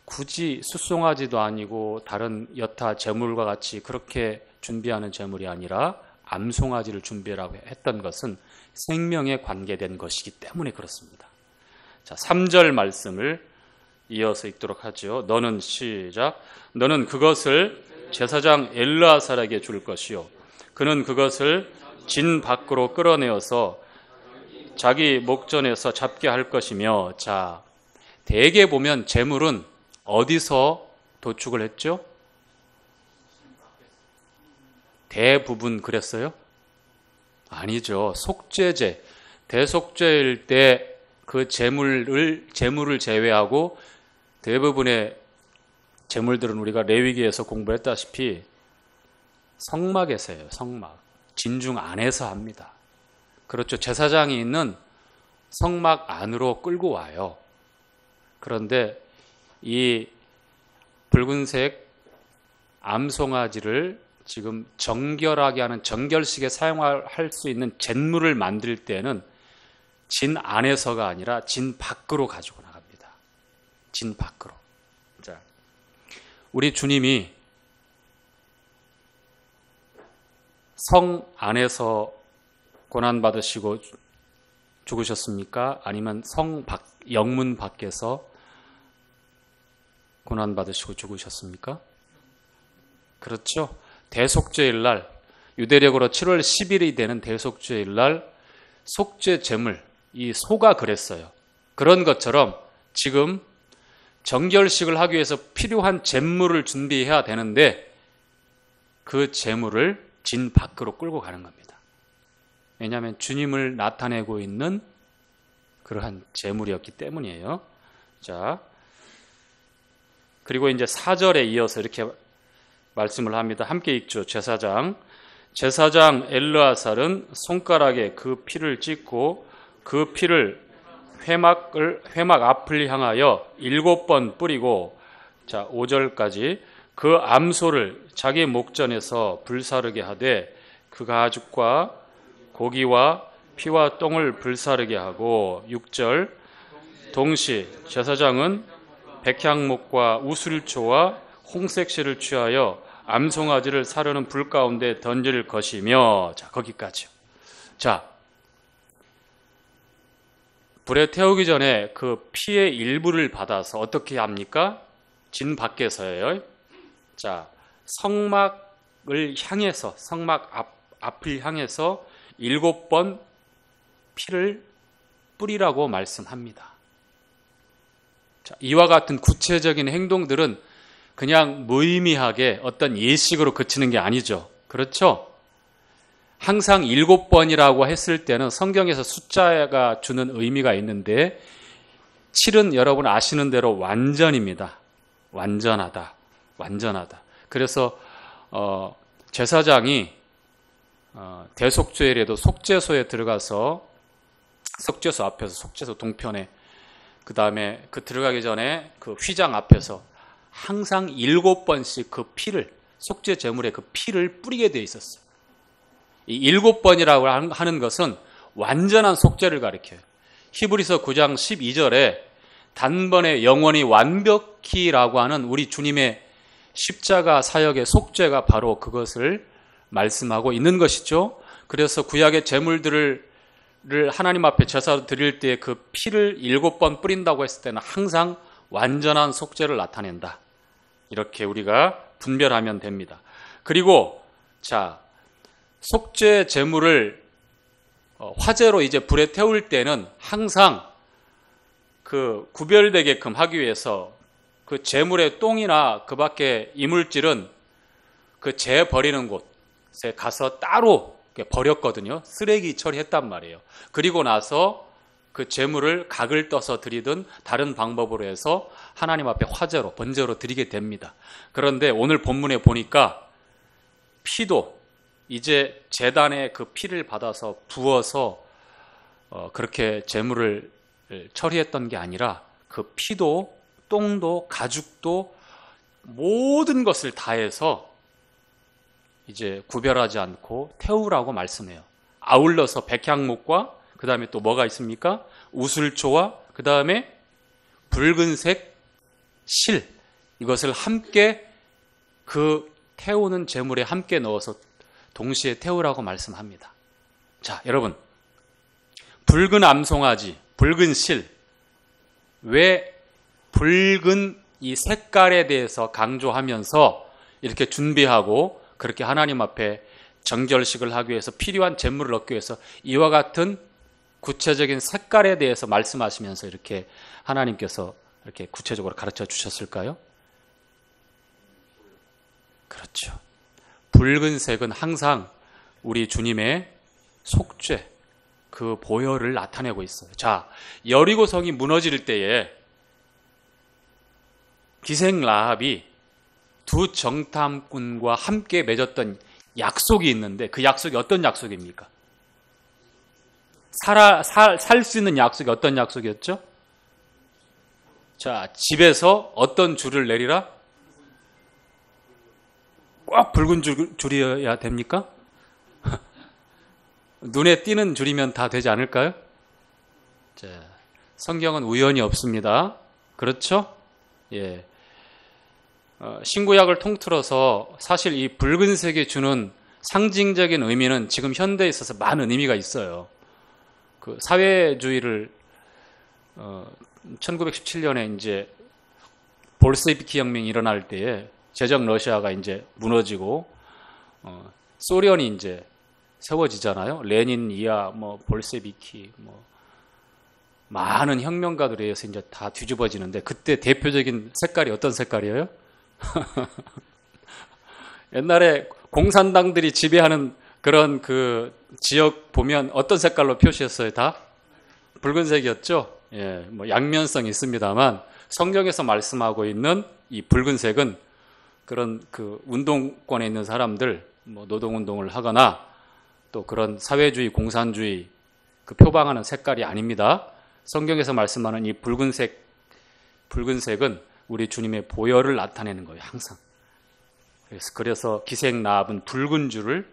Speaker 2: 굳이 숫송아지도 아니고 다른 여타 제물과 같이 그렇게 준비하는 제물이 아니라 암송아지를 준비하라고 했던 것은 생명에 관계된 것이기 때문에 그렇습니다. 자, 3절 말씀을 이어서 읽도록 하죠. 너는 시작. 너는 그것을 제사장 엘르아살에게 줄 것이요 그는 그것을 진 밖으로 끌어내어서 자기 목전에서 잡게 할 것이며. 자, 대개 보면 제물은 어디서 도축을 했죠? 대부분 그랬어요? 아니죠. 속죄제, 대속죄일 때 그 제물을 제외하고 대부분의 제물들은 우리가 레위기에서 공부했다시피 성막에서 해요. 성막. 진중 안에서 합니다. 그렇죠. 제사장이 있는 성막 안으로 끌고 와요. 그런데 이 붉은색 암송아지를 지금 정결하게 하는 정결식에 사용할 수 있는 잿물을 만들 때는 진 안에서가 아니라 진 밖으로 가지고 나갑니다. 진 밖으로. 자, 우리 주님이 성 안에서 고난 받으시고 죽으셨습니까? 아니면 영문 밖에서 고난 받으시고 죽으셨습니까? 그렇죠. 대속죄일 날, 유대력으로 7월 10일이 되는 대속죄일 날 속죄 제물, 이 소가 그랬어요. 그런 것처럼 지금 정결식을 하기 위해서 필요한 제물을 준비해야 되는데 그 제물을 진 밖으로 끌고 가는 겁니다. 왜냐하면 주님을 나타내고 있는 그러한 제물이었기 때문이에요. 자, 그리고 이제 4절에 이어서 이렇게 말씀을 합니다. 함께 읽죠. 제사장 엘르아살은 손가락에 그 피를 찍고 그 피를 회막 앞을 향하여 7번 뿌리고, 자 5절까지 그 암소를 자기 목전에서 불사르게 하되 그 가죽과 고기와 피와 똥을 불사르게 하고, 6절 동시 제사장은 백향목과 우슬초와 홍색실을 취하여 암송아지를 사르는 불 가운데 던질 것이며. 자, 거기까지요. 자, 불에 태우기 전에 그 피의 일부를 받아서 어떻게 합니까? 진 밖에서예요. 자, 성막을 향해서, 성막 앞을 향해서 7번 피를 뿌리라고 말씀합니다. 자, 이와 같은 구체적인 행동들은 그냥 무의미하게 어떤 예식으로 그치는 게 아니죠. 그렇죠? 항상 7번이라고 했을 때는 성경에서 숫자가 주는 의미가 있는데 7은 여러분 아시는 대로 완전입니다. 완전하다. 그래서 제사장이 대속죄일에도 속죄소에 들어가서 속죄소 앞에서 속죄소 동편에 그 다음에 그 들어가기 전에 그 휘장 앞에서 항상 7번씩 그 피를, 속죄 제물의 그 피를 뿌리게 돼 있었어요. 이 7번이라고 하는 것은 완전한 속죄를 가리켜요. 히브리서 9장 12절에 단번에 영원히 완벽히라고 하는 우리 주님의 십자가 사역의 속죄가 바로 그것을 말씀하고 있는 것이죠. 그래서 구약의 제물들을 하나님 앞에 제사로 드릴 때 그 피를 7번 뿌린다고 했을 때는 항상 완전한 속죄를 나타낸다. 이렇게 우리가 분별하면 됩니다. 그리고 자, 속죄 제물을 화제로 이제 불에 태울 때는 항상 그 구별되게끔 하기 위해서 그 제물의 똥이나 그 밖에 이물질은 그 재 버리는 곳에 가서 따로 버렸거든요. 쓰레기 처리했단 말이에요. 그리고 나서 그 제물을 각을 떠서 드리든 다른 방법으로 해서 하나님 앞에 화제로, 번제로 드리게 됩니다. 그런데 오늘 본문에 보니까 피도 이제 제단에 그 피를 받아서 부어서 그렇게 제물을 처리했던 게 아니라 그 피도 똥도 가죽도 모든 것을 다해서 이제 구별하지 않고 태우라고 말씀해요. 아울러서 백향목과 그 다음에 또 뭐가 있습니까? 우슬초와 그 다음에 붉은색 실, 이것을 함께 그 태우는 제물에 함께 넣어서 동시에 태우라고 말씀합니다. 자, 여러분, 붉은 암송아지, 붉은 실, 왜 붉은 이 색깔에 대해서 강조하면서 이렇게 준비하고 그렇게 하나님 앞에 정결식을 하기 위해서 필요한 제물을 얻기 위해서 이와 같은 구체적인 색깔에 대해서 말씀하시면서 이렇게 하나님께서 이렇게 구체적으로 가르쳐 주셨을까요? 그렇죠. 붉은색은 항상 우리 주님의 속죄, 그 보혈을 나타내고 있어요. 자, 여리고성이 무너질 때에 기생 라합이 두 정탐꾼과 함께 맺었던 약속이 있는데 그 약속이 어떤 약속입니까? 살 수 있는 약속이 어떤 약속이었죠? 자, 집에서 어떤 줄을 내리라? 꼭 붉은 줄이어야 됩니까? 눈에 띄는 줄이면 다 되지 않을까요? 자, 성경은 우연이 없습니다. 그렇죠? 예. 신구약을 통틀어서 사실 이 붉은색이 주는 상징적인 의미는 지금 현대에 있어서 많은 의미가 있어요. 그 사회주의를 1917년에 이제 볼세비키 혁명이 일어날 때에 제적 러시아가 이제 무너지고 소련이 이제 세워지잖아요. 레닌 이하 뭐 볼세비키 뭐 많은 혁명가들에 의해서 이제 다 뒤집어지는데 그때 대표적인 색깔이 어떤 색깔이에요? 옛날에 공산당들이 지배하는 그런 그 지역 보면 어떤 색깔로 표시했어요? 다 붉은색이었죠. 예, 뭐 양면성이 있습니다만 성경에서 말씀하고 있는 이 붉은색은 그런 그 운동권에 있는 사람들, 뭐 노동운동을 하거나 또 그런 사회주의, 공산주의 그 표방하는 색깔이 아닙니다. 성경에서 말씀하는 이 붉은색은 우리 주님의 보혈을 나타내는 거예요, 항상. 그래서 기생 라합은 붉은 줄을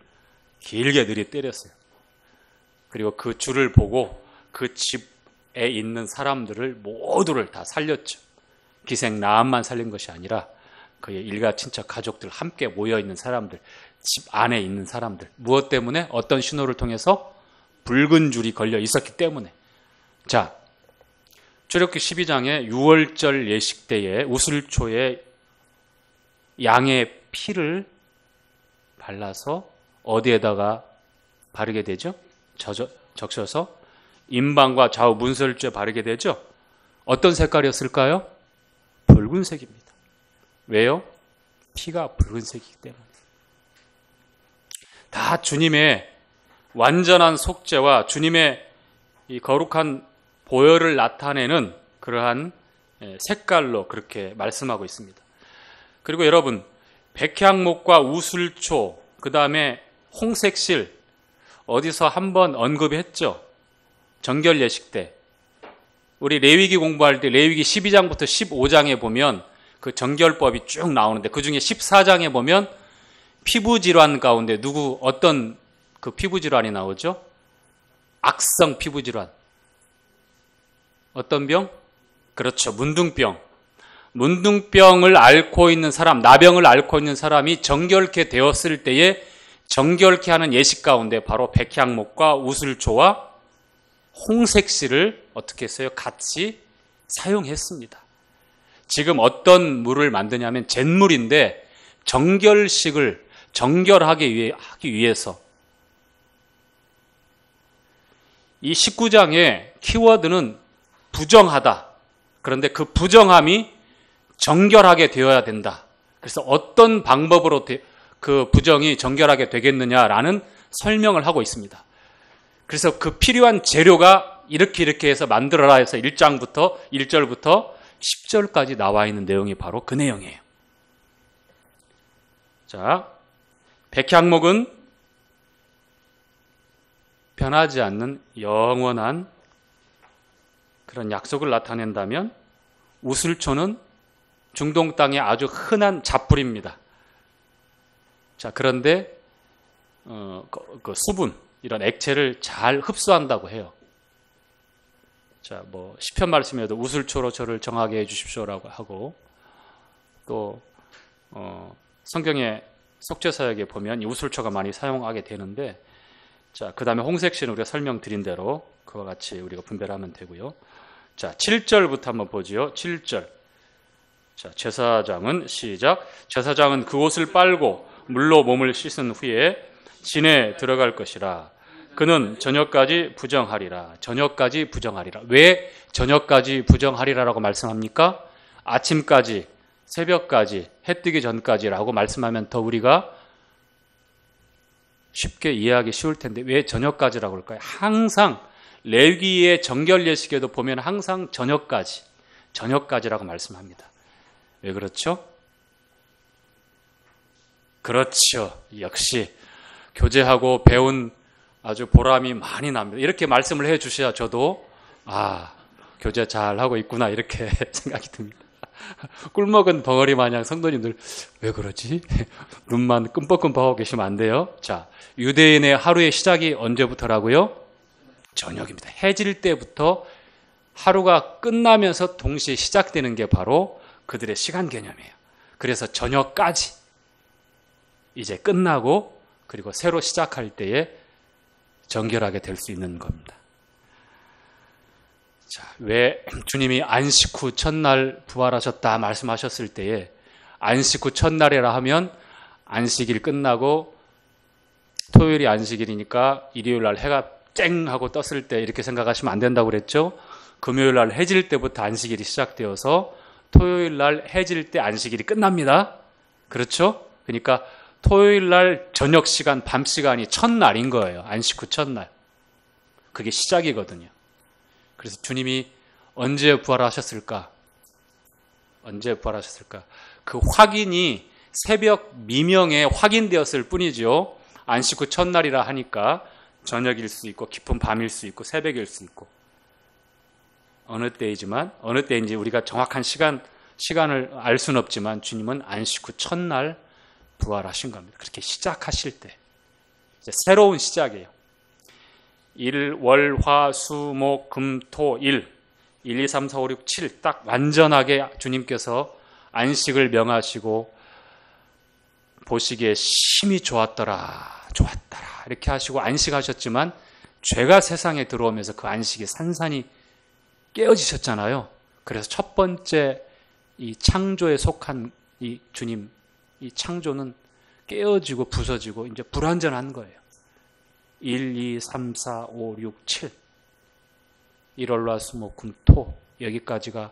Speaker 2: 길게 들이때렸어요. 그리고 그 줄을 보고 그 집에 있는 사람들을 모두를 다 살렸죠. 기생 라합만 살린 것이 아니라 그의 일가 친척 가족들 함께 모여있는 사람들, 집 안에 있는 사람들. 무엇 때문에? 어떤 신호를 통해서? 붉은 줄이 걸려 있었기 때문에. 자, 출애굽기 12장에 유월절 예식 때에 우슬초에 양의 피를 발라서 어디에다가 바르게 되죠? 적셔서 임방과 좌우 문설주에 바르게 되죠? 어떤 색깔이었을까요? 붉은색입니다. 왜요? 피가 붉은색이기 때문에. 다 주님의 완전한 속죄와 주님의 이 거룩한 보혈을 나타내는 그러한 색깔로 그렇게 말씀하고 있습니다. 그리고 여러분, 백향목과 우슬초, 그 다음에 홍색실, 어디서 한번 언급했죠? 정결 예식 때. 우리 레위기 공부할 때 레위기 12장부터 15장에 보면 그 정결법이 쭉 나오는데 그 중에 14장에 보면 피부질환 가운데 어떤 그 피부질환이 나오죠? 악성 피부질환. 어떤 병? 그렇죠. 문둥병. 문둥병을 앓고 있는 사람, 나병을 앓고 있는 사람이 정결케 되었을 때에 정결케 하는 예식 가운데 바로 백향목과 우슬초와 홍색실을 어떻게 했어요? 같이 사용했습니다. 지금 어떤 물을 만드냐면 잿물인데 정결식을 정결하게 하기 위해서 이 19장의 키워드는 부정하다. 그런데 그 부정함이 정결하게 되어야 된다. 그래서 어떤 방법으로 그 부정이 정결하게 되겠느냐라는 설명을 하고 있습니다. 그래서 그 필요한 재료가 이렇게 해서 만들어라 해서 1절부터 10절까지 나와 있는 내용이 바로 그 내용이에요. 자, 백향목은 변하지 않는 영원한 그런 약속을 나타낸다면 우슬초는 중동 땅에 아주 흔한 잡풀입니다. 자, 그런데 그 수분, 이런 액체를 잘 흡수한다고 해요. 자, 뭐 시편 말씀에도 우슬초로 저를 정하게 해주십시오라고 하고 또 성경의 속죄사역에 보면 이 우슬초가 많이 사용하게 되는데 자, 그 다음에 홍색실은 우리가 설명드린 대로 그와 같이 우리가 분배를 하면 되고요. 자, 7절부터 한번 보지요. 7절. 자, 제사장은 시작. 제사장은 그 옷을 빨고 물로 몸을 씻은 후에 진에 들어갈 것이라. 그는 저녁까지 부정하리라. 저녁까지 부정하리라. 왜 저녁까지 부정하리라라고 말씀합니까? 아침까지, 새벽까지, 해 뜨기 전까지라고 말씀하면 더 우리가 쉽게 이해하기 쉬울 텐데 왜 저녁까지라고 그럴까요? 항상 레위기의 정결 예식에도 보면 항상 저녁까지라고 말씀합니다. 왜 그렇죠? 그렇죠. 역시 교제하고 배운 아주 보람이 많이 납니다. 이렇게 말씀을 해 주셔야 저도 교제 잘하고 있구나 이렇게 생각이 듭니다. 꿀먹은 벙어리 마냥 성도님들 왜 그러지? 눈만 끔뻑끔뻑하고 계시면 안 돼요. 자, 유대인의 하루의 시작이 언제부터라고요? 저녁입니다. 해질 때부터 하루가 끝나면서 동시에 시작되는 게 바로 그들의 시간 개념이에요. 그래서 저녁까지 이제 끝나고 그리고 새로 시작할 때에 정결하게 될 수 있는 겁니다. 자, 왜 주님이 안식 후 첫날 부활하셨다 말씀하셨을 때에 안식 후 첫날이라 하면 안식일 끝나고 토요일이 안식일이니까 일요일 날 해가 쨍 하고 떴을 때 이렇게 생각하시면 안 된다고 그랬죠. 금요일 날 해질 때부터 안식일이 시작되어서 토요일 날 해질 때 안식일이 끝납니다. 그렇죠? 그러니까 토요일 날 저녁 시간, 밤 시간이 첫날인 거예요. 안식 후 첫날. 그게 시작이거든요. 그래서 주님이 언제 부활하셨을까? 그 확인이 새벽 미명에 확인되었을 뿐이죠. 안식 후 첫날이라 하니까 저녁일 수 있고 깊은 밤일 수 있고 새벽일 수 있고 어느 때인지 우리가 정확한 시간을 알 수는 없지만 주님은 안식 후 첫날 부활하신 겁니다. 그렇게 시작하실 때 이제 새로운 시작이에요. 일, 월, 화, 수, 목, 금, 토, 일 1, 2, 3, 4, 5, 6, 7 딱 완전하게 주님께서 안식을 명하시고 보시기에 심히 좋았더라 이렇게 하시고 안식하셨지만 죄가 세상에 들어오면서 그 안식이 산산이 깨어지셨잖아요. 그래서 첫 번째 이 창조에 속한 이 주님 이 창조는 깨어지고 부서지고 이제 불완전한 거예요. 1, 2, 3, 4, 5, 6, 7 일월화 수목금 토 여기까지가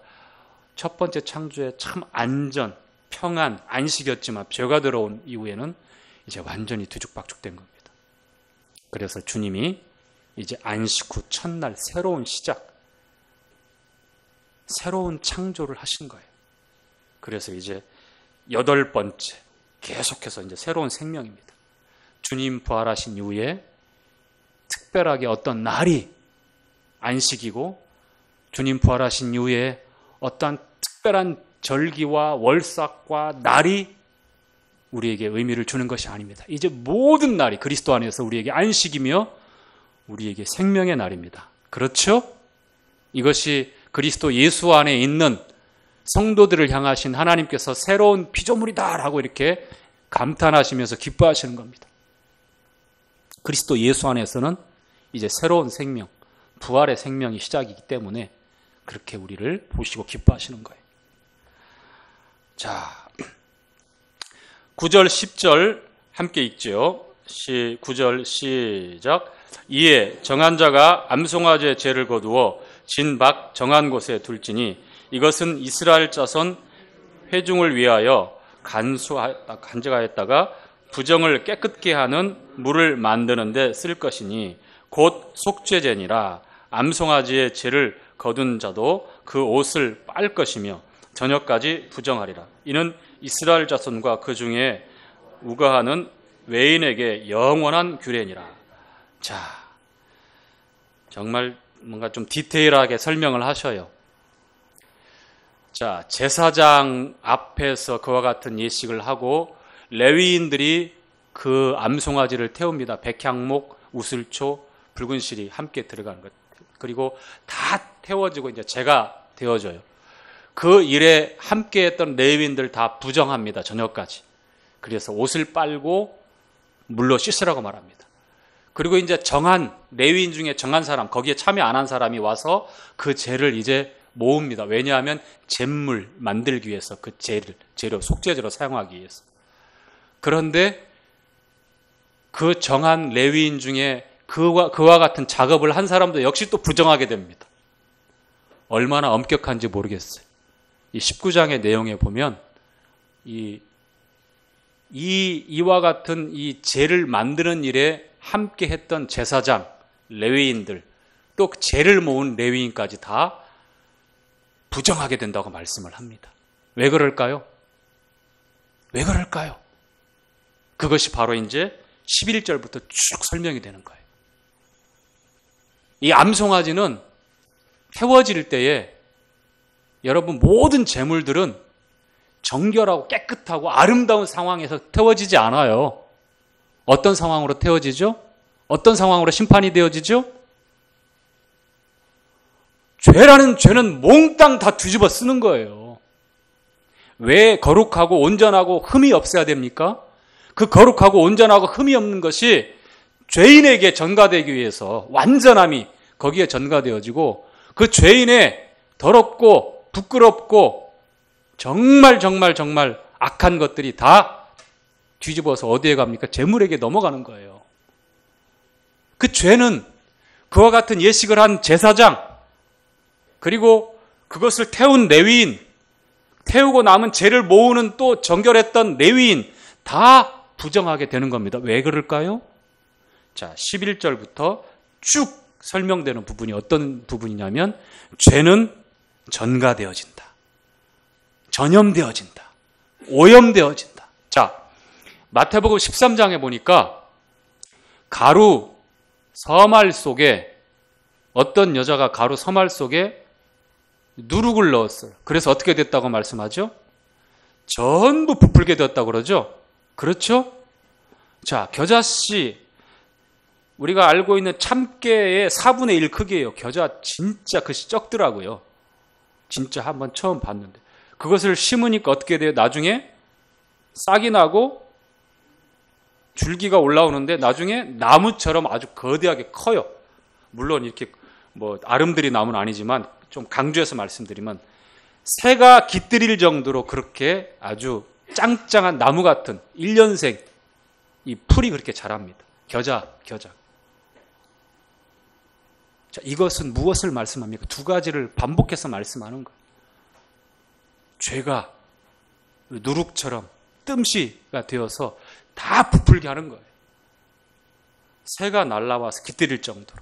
Speaker 2: 첫 번째 창조의 참 안전, 평안, 안식이었지만 죄가 들어온 이후에는 이제 완전히 뒤죽박죽된 겁니다. 그래서 주님이 이제 안식 후 첫날 새로운 시작, 새로운 창조를 하신 거예요. 그래서 이제 8번째 계속해서 이제 새로운 생명입니다. 주님 부활하신 이후에 특별하게 어떤 날이 안식이고 주님 부활하신 이후에 어떠한 특별한 절기와 월삭과 날이 우리에게 의미를 주는 것이 아닙니다. 이제 모든 날이 그리스도 안에서 우리에게 안식이며 우리에게 생명의 날입니다. 그렇죠? 이것이 그리스도 예수 안에 있는 성도들을 향하신 하나님께서 새로운 피조물이다라고 이렇게 감탄하시면서 기뻐하시는 겁니다. 그리스도 예수 안에서는 이제 새로운 생명, 부활의 생명이 시작이기 때문에 그렇게 우리를 보시고 기뻐하시는 거예요. 자, 9절, 10절 함께 읽죠. 9절 시작. 이에 정한 자가 암송아지의 죄를 거두어 진 밖 정한 곳에 둘지니 이것은 이스라엘 자손 회중을 위하여 간직하였다가 부정을 깨끗게 하는 물을 만드는 데 쓸 것이니 곧 속죄제니라. 암송아지의 죄를 거둔 자도 그 옷을 빨 것이며 저녁까지 부정하리라. 이는 이스라엘 자손과 그 중에 우거하는 외인에게 영원한 규례니라. 자, 정말 뭔가 좀 디테일하게 설명을 하셔요. 자, 제사장 앞에서 그와 같은 예식을 하고 레위인들이 그 암송아지를 태웁니다. 백향목, 우슬초, 붉은 실이 함께 들어가는 것. 그리고 다 태워지고 이제 제가 되어져요. 그 일에 함께했던 레위인들 다 부정합니다. 저녁까지. 그래서 옷을 빨고 물로 씻으라고 말합니다. 그리고 이제 정한 레위인 중에 정한 사람, 거기에 참여 안 한 사람이 와서 그 죄를 이제 모읍니다. 왜냐하면 잿물 만들기 위해서 그 재료, 속죄제로 사용하기 위해서. 그런데 그 정한 레위인 중에 그와 같은 작업을 한 사람도 역시 또 부정하게 됩니다. 얼마나 엄격한지 모르겠어요. 이 19장의 내용에 보면 이와 같은 이 죄를 만드는 일에 함께 했던 제사장, 레위인들, 또 죄를 모은 레위인까지 다 부정하게 된다고 말씀을 합니다. 왜 그럴까요? 왜 그럴까요? 그것이 바로 이제 11절부터 쭉 설명이 되는 거예요. 이 암송아지는 태워질 때에 여러분 모든 제물들은 정결하고 깨끗하고 아름다운 상황에서 태워지지 않아요. 어떤 상황으로 태워지죠? 어떤 상황으로 심판이 되어지죠? 죄는 몽땅 다 뒤집어 쓰는 거예요. 왜 거룩하고 온전하고 흠이 없어야 됩니까? 그 거룩하고 온전하고 흠이 없는 것이 죄인에게 전가되기 위해서 완전함이 거기에 전가되어지고 그 죄인의 더럽고 부끄럽고 정말 악한 것들이 다 뒤집어서 어디에 갑니까? 재물에게 넘어가는 거예요. 그 죄는 그와 같은 예식을 한 제사장 그리고 그것을 태운 레위인, 태우고 남은 죄를 모으는 또 정결했던 레위인 다 부정하게 되는 겁니다. 왜 그럴까요? 자, 11절부터 쭉 설명되는 부분이 어떤 부분이냐면 죄는 전가되어진다. 전염되어진다. 오염되어진다. 자, 마태복음 13장에 보니까 가루 서말 속에 어떤 여자가 가루 서말 속에 누룩을 넣었어요. 그래서 어떻게 됐다고 말씀하죠? 전부 부풀게 되었다고 그러죠? 그렇죠? 자, 겨자씨, 우리가 알고 있는 참깨의 4분의 1 크기예요. 겨자 진짜 글씨 적더라고요. 진짜 한번 처음 봤는데. 그것을 심으니까 어떻게 돼요? 나중에 싹이 나고 줄기가 올라오는데 나중에 나무처럼 아주 거대하게 커요. 물론 이렇게 뭐 아름드리 나무는 아니지만 좀 강조해서 말씀드리면 새가 깃들일 정도로 그렇게 아주 짱짱한 나무 같은 1년생 이 풀이 그렇게 자랍니다. 겨자. 자, 이것은 무엇을 말씀합니까? 두 가지를 반복해서 말씀하는 거예요. 죄가 누룩처럼 뜸씨가 되어서 다 부풀게 하는 거예요. 새가 날라와서 깃들일 정도로.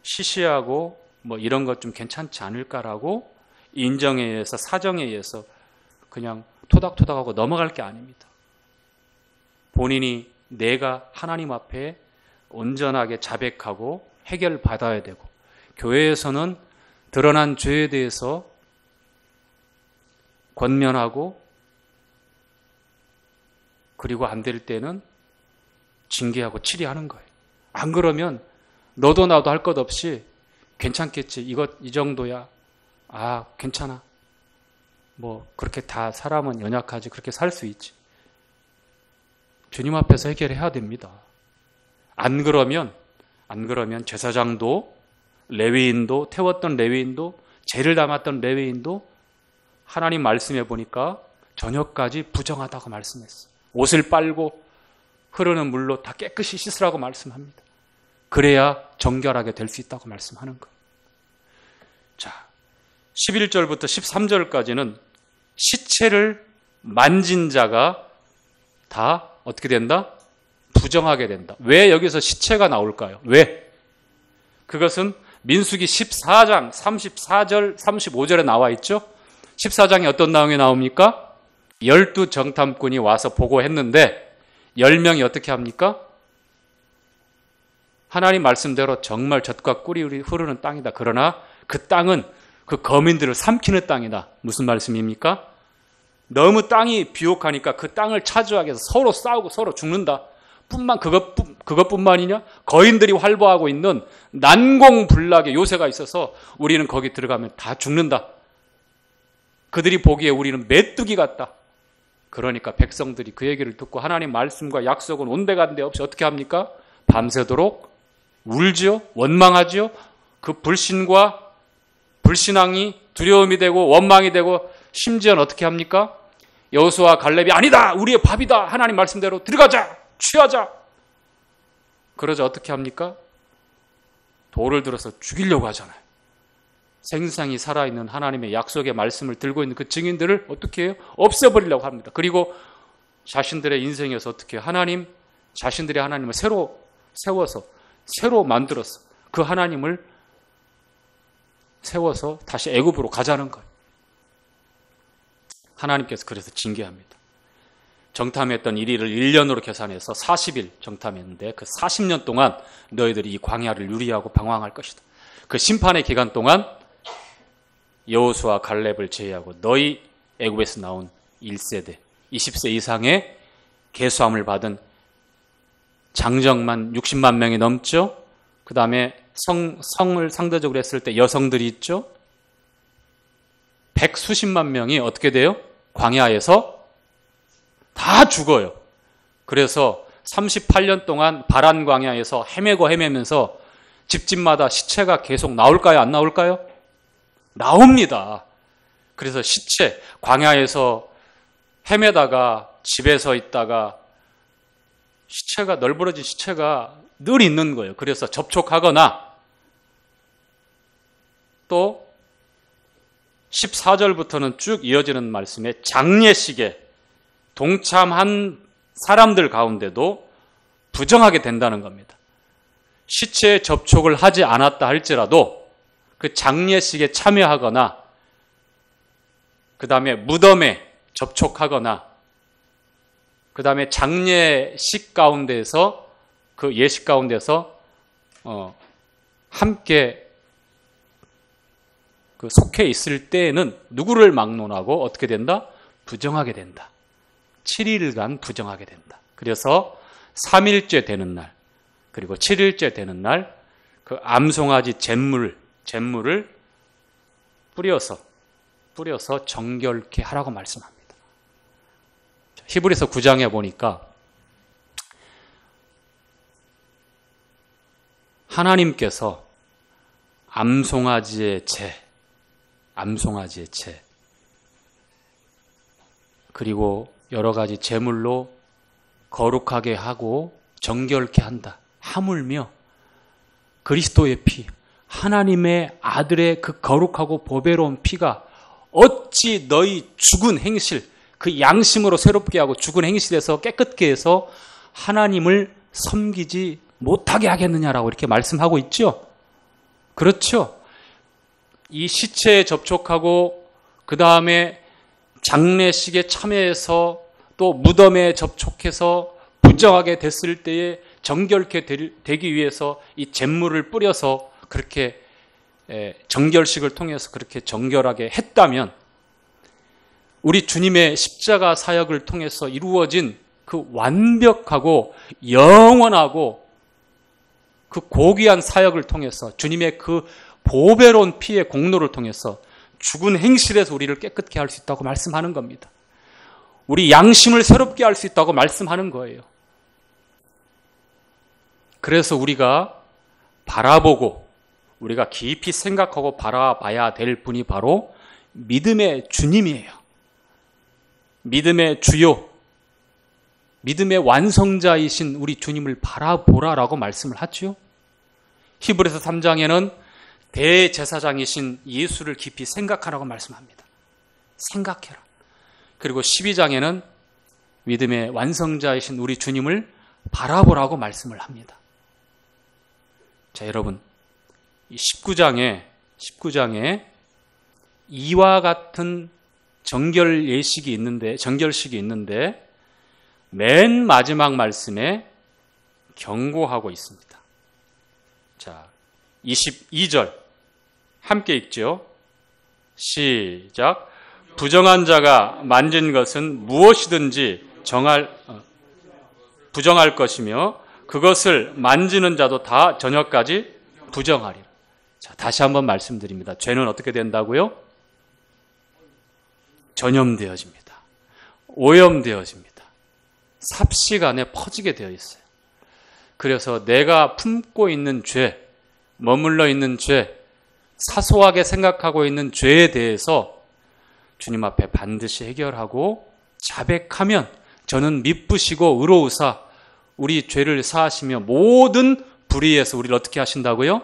Speaker 2: 시시하고 뭐 이런 것 좀 괜찮지 않을까라고 인정에 의해서 사정에 의해서 그냥 토닥토닥하고 넘어갈 게 아닙니다. 본인이 내가 하나님 앞에 온전하게 자백하고 해결받아야 되고 교회에서는 드러난 죄에 대해서 권면하고 그리고 안 될 때는 징계하고 치리하는 거예요. 안 그러면 너도 나도 할 것 없이 괜찮겠지. 이 정도야. 아, 괜찮아. 뭐 그렇게 다 사람은 연약하지. 그렇게 살 수 있지. 주님 앞에서 해결해야 됩니다. 안 그러면 제사장도 레위인도 태웠던 레위인도 죄를 담았던 레위인도 하나님 말씀해 보니까 저녁까지 부정하다고 말씀했어요. 옷을 빨고 흐르는 물로 다 깨끗이 씻으라고 말씀합니다. 그래야 정결하게 될 수 있다고 말씀하는 거예요. 자, 11절부터 13절까지는 시체를 만진 자가 다 어떻게 된다? 부정하게 된다. 왜 여기서 시체가 나올까요? 왜? 그것은 민수기 14장 34절 35절에 나와 있죠. 14장에 어떤 내용이 나옵니까? 12정탐꾼이 와서 보고했는데 10명이 어떻게 합니까? 하나님 말씀대로 정말 젖과 꿀이 흐르는 땅이다. 그러나 그 땅은 그 거민들을 삼키는 땅이다. 무슨 말씀입니까? 너무 땅이 비옥하니까 그 땅을 차지하기 위해서 서로 싸우고 서로 죽는다. 그것뿐만이냐? 거인들이 활보하고 있는 난공불락의 요새가 있어서 우리는 거기 들어가면 다 죽는다. 그들이 보기에 우리는 메뚜기 같다. 그러니까 백성들이 그 얘기를 듣고 하나님 말씀과 약속은 온데간데 없이 어떻게 합니까? 밤새도록 울지요. 원망하지요. 그 불신과 불신앙이 두려움이 되고 원망이 되고 심지어는 어떻게 합니까? 여호수아와 갈렙이 아니다. 우리의 밥이다. 하나님 말씀대로 들어가자. 취하자. 그러자 어떻게 합니까? 돌을 들어서 죽이려고 하잖아요. 생생히 살아있는 하나님의 약속의 말씀을 들고 있는 그 증인들을 어떻게 해요? 없애버리려고 합니다. 그리고 자신들의 인생에서 어떻게 해요? 자신들의 하나님을 새로 세워서 새로 만들어서 그 하나님을 세워서 다시 애굽으로 가자는 거예요. 하나님께서 그래서 징계합니다. 정탐했던 일일을 1년으로 계산해서 40일 정탐했는데 그 40년 동안 너희들이 이 광야를 유리하고 방황할 것이다. 그 심판의 기간 동안 여호수아 갈렙을 제외하고 너희 애굽에서 나온 1세대 20세 이상의 계수함을 받은 장정만 60만 명이 넘죠. 그 다음에 성을 상대적으로 했을 때 여성들이 있죠. 백수십만 명이 어떻게 돼요? 광야에서 다 죽어요. 그래서 38년 동안 바란 광야에서 헤매면서 집집마다 시체가 계속 나올까요? 안 나올까요? 나옵니다. 그래서 광야에서 헤매다가 집에서 있다가 널브러진 시체가 늘 있는 거예요. 그래서 접촉하거나 또 14절부터는 쭉 이어지는 말씀에 장례식에 동참한 사람들 가운데도 부정하게 된다는 겁니다. 시체에 접촉을 하지 않았다 할지라도 그 장례식에 참여하거나 그 다음에 무덤에 접촉하거나 그 다음에 장례식 가운데서 그 예식 가운데서 함께 그 속해 있을 때에는 누구를 막론하고 어떻게 된다? 부정하게 된다. 7일간 부정하게 된다. 그래서 3일째 되는 날 그리고 7일째 되는 날 그 암송아지 잿물을 뿌려서 정결케 하라고 말씀합니다. 히브리서 9장에 보니까 하나님께서 암송아지의 재 그리고 여러 가지 제물로 거룩하게 하고 정결케 한다. 하물며 그리스도의 피, 하나님의 아들의 그 거룩하고 보배로운 피가 어찌 너희 죽은 행실, 그 양심으로 새롭게 하고 죽은 행실에서 깨끗게 해서 하나님을 섬기지 못하게 하겠느냐라고 이렇게 말씀하고 있죠. 그렇죠. 이 시체에 접촉하고 그 다음에 장례식에 참여해서 또 무덤에 접촉해서 부정하게 됐을 때에 정결케 되기 위해서 이 잿물을 뿌려서 그렇게 정결식을 통해서 그렇게 정결하게 했다면 우리 주님의 십자가 사역을 통해서 이루어진 그 완벽하고 영원하고 그 고귀한 사역을 통해서 주님의 그 보배로운 피의 공로를 통해서 죽은 행실에서 우리를 깨끗게 할 수 있다고 말씀하는 겁니다. 우리 양심을 새롭게 할 수 있다고 말씀하는 거예요. 그래서 우리가 바라보고 우리가 깊이 생각하고 바라봐야 될 분이 바로 믿음의 주님이에요. 믿음의 주요, 믿음의 완성자이신 우리 주님을 바라보라라고 말씀을 하죠. 히브리서 3장에는 대제사장이신 예수를 깊이 생각하라고 말씀합니다. 생각해라. 그리고 12장에는 믿음의 완성자이신 우리 주님을 바라보라고 말씀을 합니다. 자, 여러분, 이 19장에 이와 같은 정결식이 있는데 맨 마지막 말씀에 경고하고 있습니다. 자, 22절 함께 읽죠. 시작. 부정한 자가 만진 것은 무엇이든지 부정할 것이며 그것을 만지는 자도 다 저녁까지 부정하리라. 자, 다시 한번 말씀드립니다. 죄는 어떻게 된다고요? 전염되어집니다. 오염되어집니다. 삽시간에 퍼지게 되어 있어요. 그래서 내가 품고 있는 죄, 머물러 있는 죄, 사소하게 생각하고 있는 죄에 대해서 주님 앞에 반드시 해결하고 자백하면 저는 미쁘시고 의로우사 우리 죄를 사하시며 모든 불의에서 우리를 어떻게 하신다고요?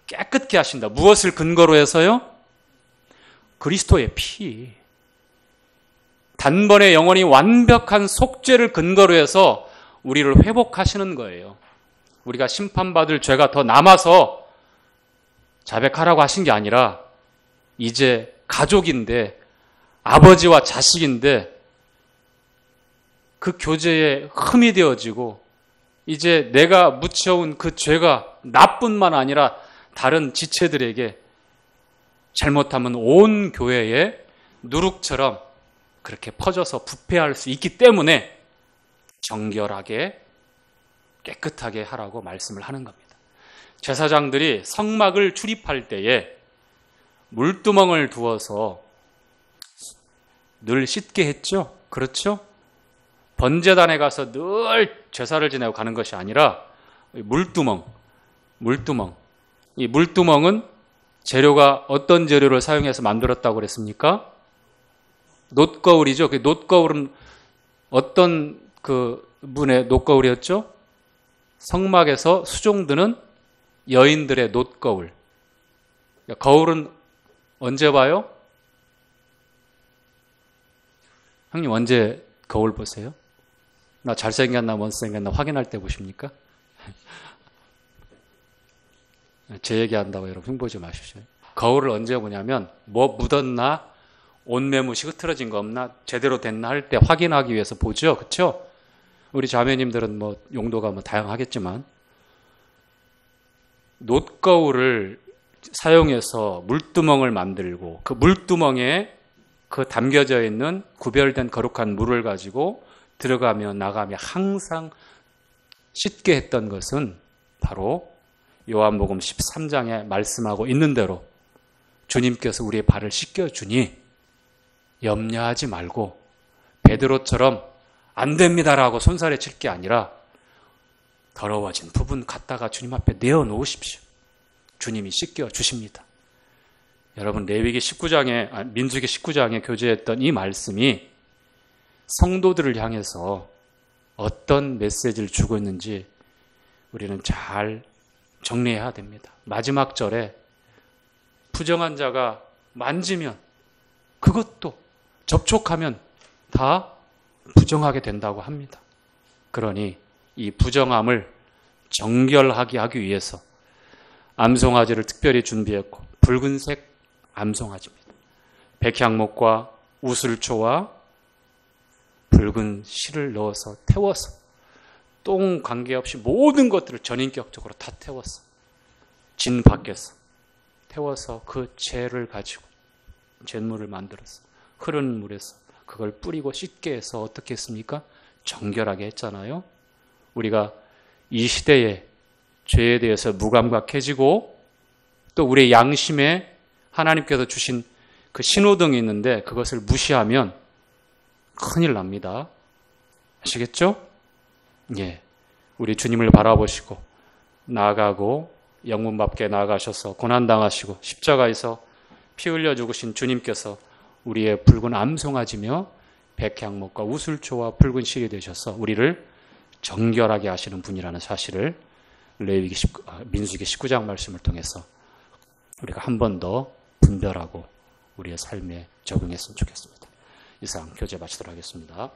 Speaker 2: 깨끗게 하신다. 무엇을 근거로 해서요? 그리스도의 피. 단번에 영원히 완벽한 속죄를 근거로 해서 우리를 회복하시는 거예요. 우리가 심판받을 죄가 더 남아서 자백하라고 하신 게 아니라 이제 가족인데 아버지와 자식인데 그 교제에 흠이 되어지고 이제 내가 묻혀온 그 죄가 나뿐만 아니라 다른 지체들에게 잘못하면 온 교회에 누룩처럼 그렇게 퍼져서 부패할 수 있기 때문에 정결하게 깨끗하게 하라고 말씀을 하는 겁니다. 제사장들이 성막을 출입할 때에 물두멍을 두어서 늘 씻게 했죠. 그렇죠? 번제단에 가서 늘 제사를 지내고 가는 것이 아니라 물두멍. 이 물두멍은 재료가 어떤 재료를 사용해서 만들었다고 그랬습니까? 놋거울이죠. 그 놋거울은 어떤 그 분의 놋거울이었죠? 성막에서 수종드는 여인들의 놋거울. 거울은 언제 봐요? 형님 언제 거울 보세요? 나 잘생겼나 못생겼나 확인할 때 보십니까? 제 얘기한다고 여러분 흉보지 마십시오. 거울을 언제 보냐면 뭐 묻었나, 옷매무시 흐트러진 거 없나, 제대로 됐나 할 때 확인하기 위해서 보죠. 그렇죠? 우리 자매님들은 뭐 용도가 뭐 다양하겠지만 놋거울을 사용해서 물두멍을 만들고 그 물두멍에 그 담겨져 있는 구별된 거룩한 물을 가지고 들어가며 나가며 항상 씻게 했던 것은 바로 요한복음 13장에 말씀하고 있는 대로 주님께서 우리의 발을 씻겨주니 염려하지 말고 베드로처럼 안 됩니다라고 손살에 칠 게 아니라 더러워진 부분 갖다가 주님 앞에 내어놓으십시오. 주님이 씻겨주십니다. 여러분 민수기 19장에 교제했던 이 말씀이 성도들을 향해서 어떤 메시지를 주고 있는지 우리는 잘 정리해야 됩니다. 마지막 절에 부정한 자가 만지면 그것도 접촉하면 다 부정하게 된다고 합니다. 그러니 이 부정함을 정결하게 하기 위해서 암송아지를 특별히 준비했고 붉은색 암송아지입니다. 백향목과 우슬초와 붉은 실을 넣어서 태워서 똥 관계없이 모든 것들을 전인격적으로 다 태웠어. 진 밖에서 태워서 그 재를 가지고 잿물을 만들어서 흐르는 물에서 그걸 뿌리고 씻게 해서 어떻게 했습니까? 정결하게 했잖아요. 우리가 이 시대에 죄에 대해서 무감각해지고 또 우리의 양심에 하나님께서 주신 그 신호등이 있는데 그것을 무시하면 큰일 납니다. 아시겠죠? 예. 우리 주님을 바라보시고 나아가고 영문밖에 나아가셔서 고난당하시고 십자가에서 피 흘려 죽으신 주님께서 우리의 붉은 암송아지며 백향목과 우슬초와 붉은 실이 되셔서 우리를 정결하게 하시는 분이라는 사실을 민수기 19장 말씀을 통해서 우리가 한 번 더 분별하고 우리의 삶에 적용했으면 좋겠습니다. 이상 교재 마치도록 하겠습니다.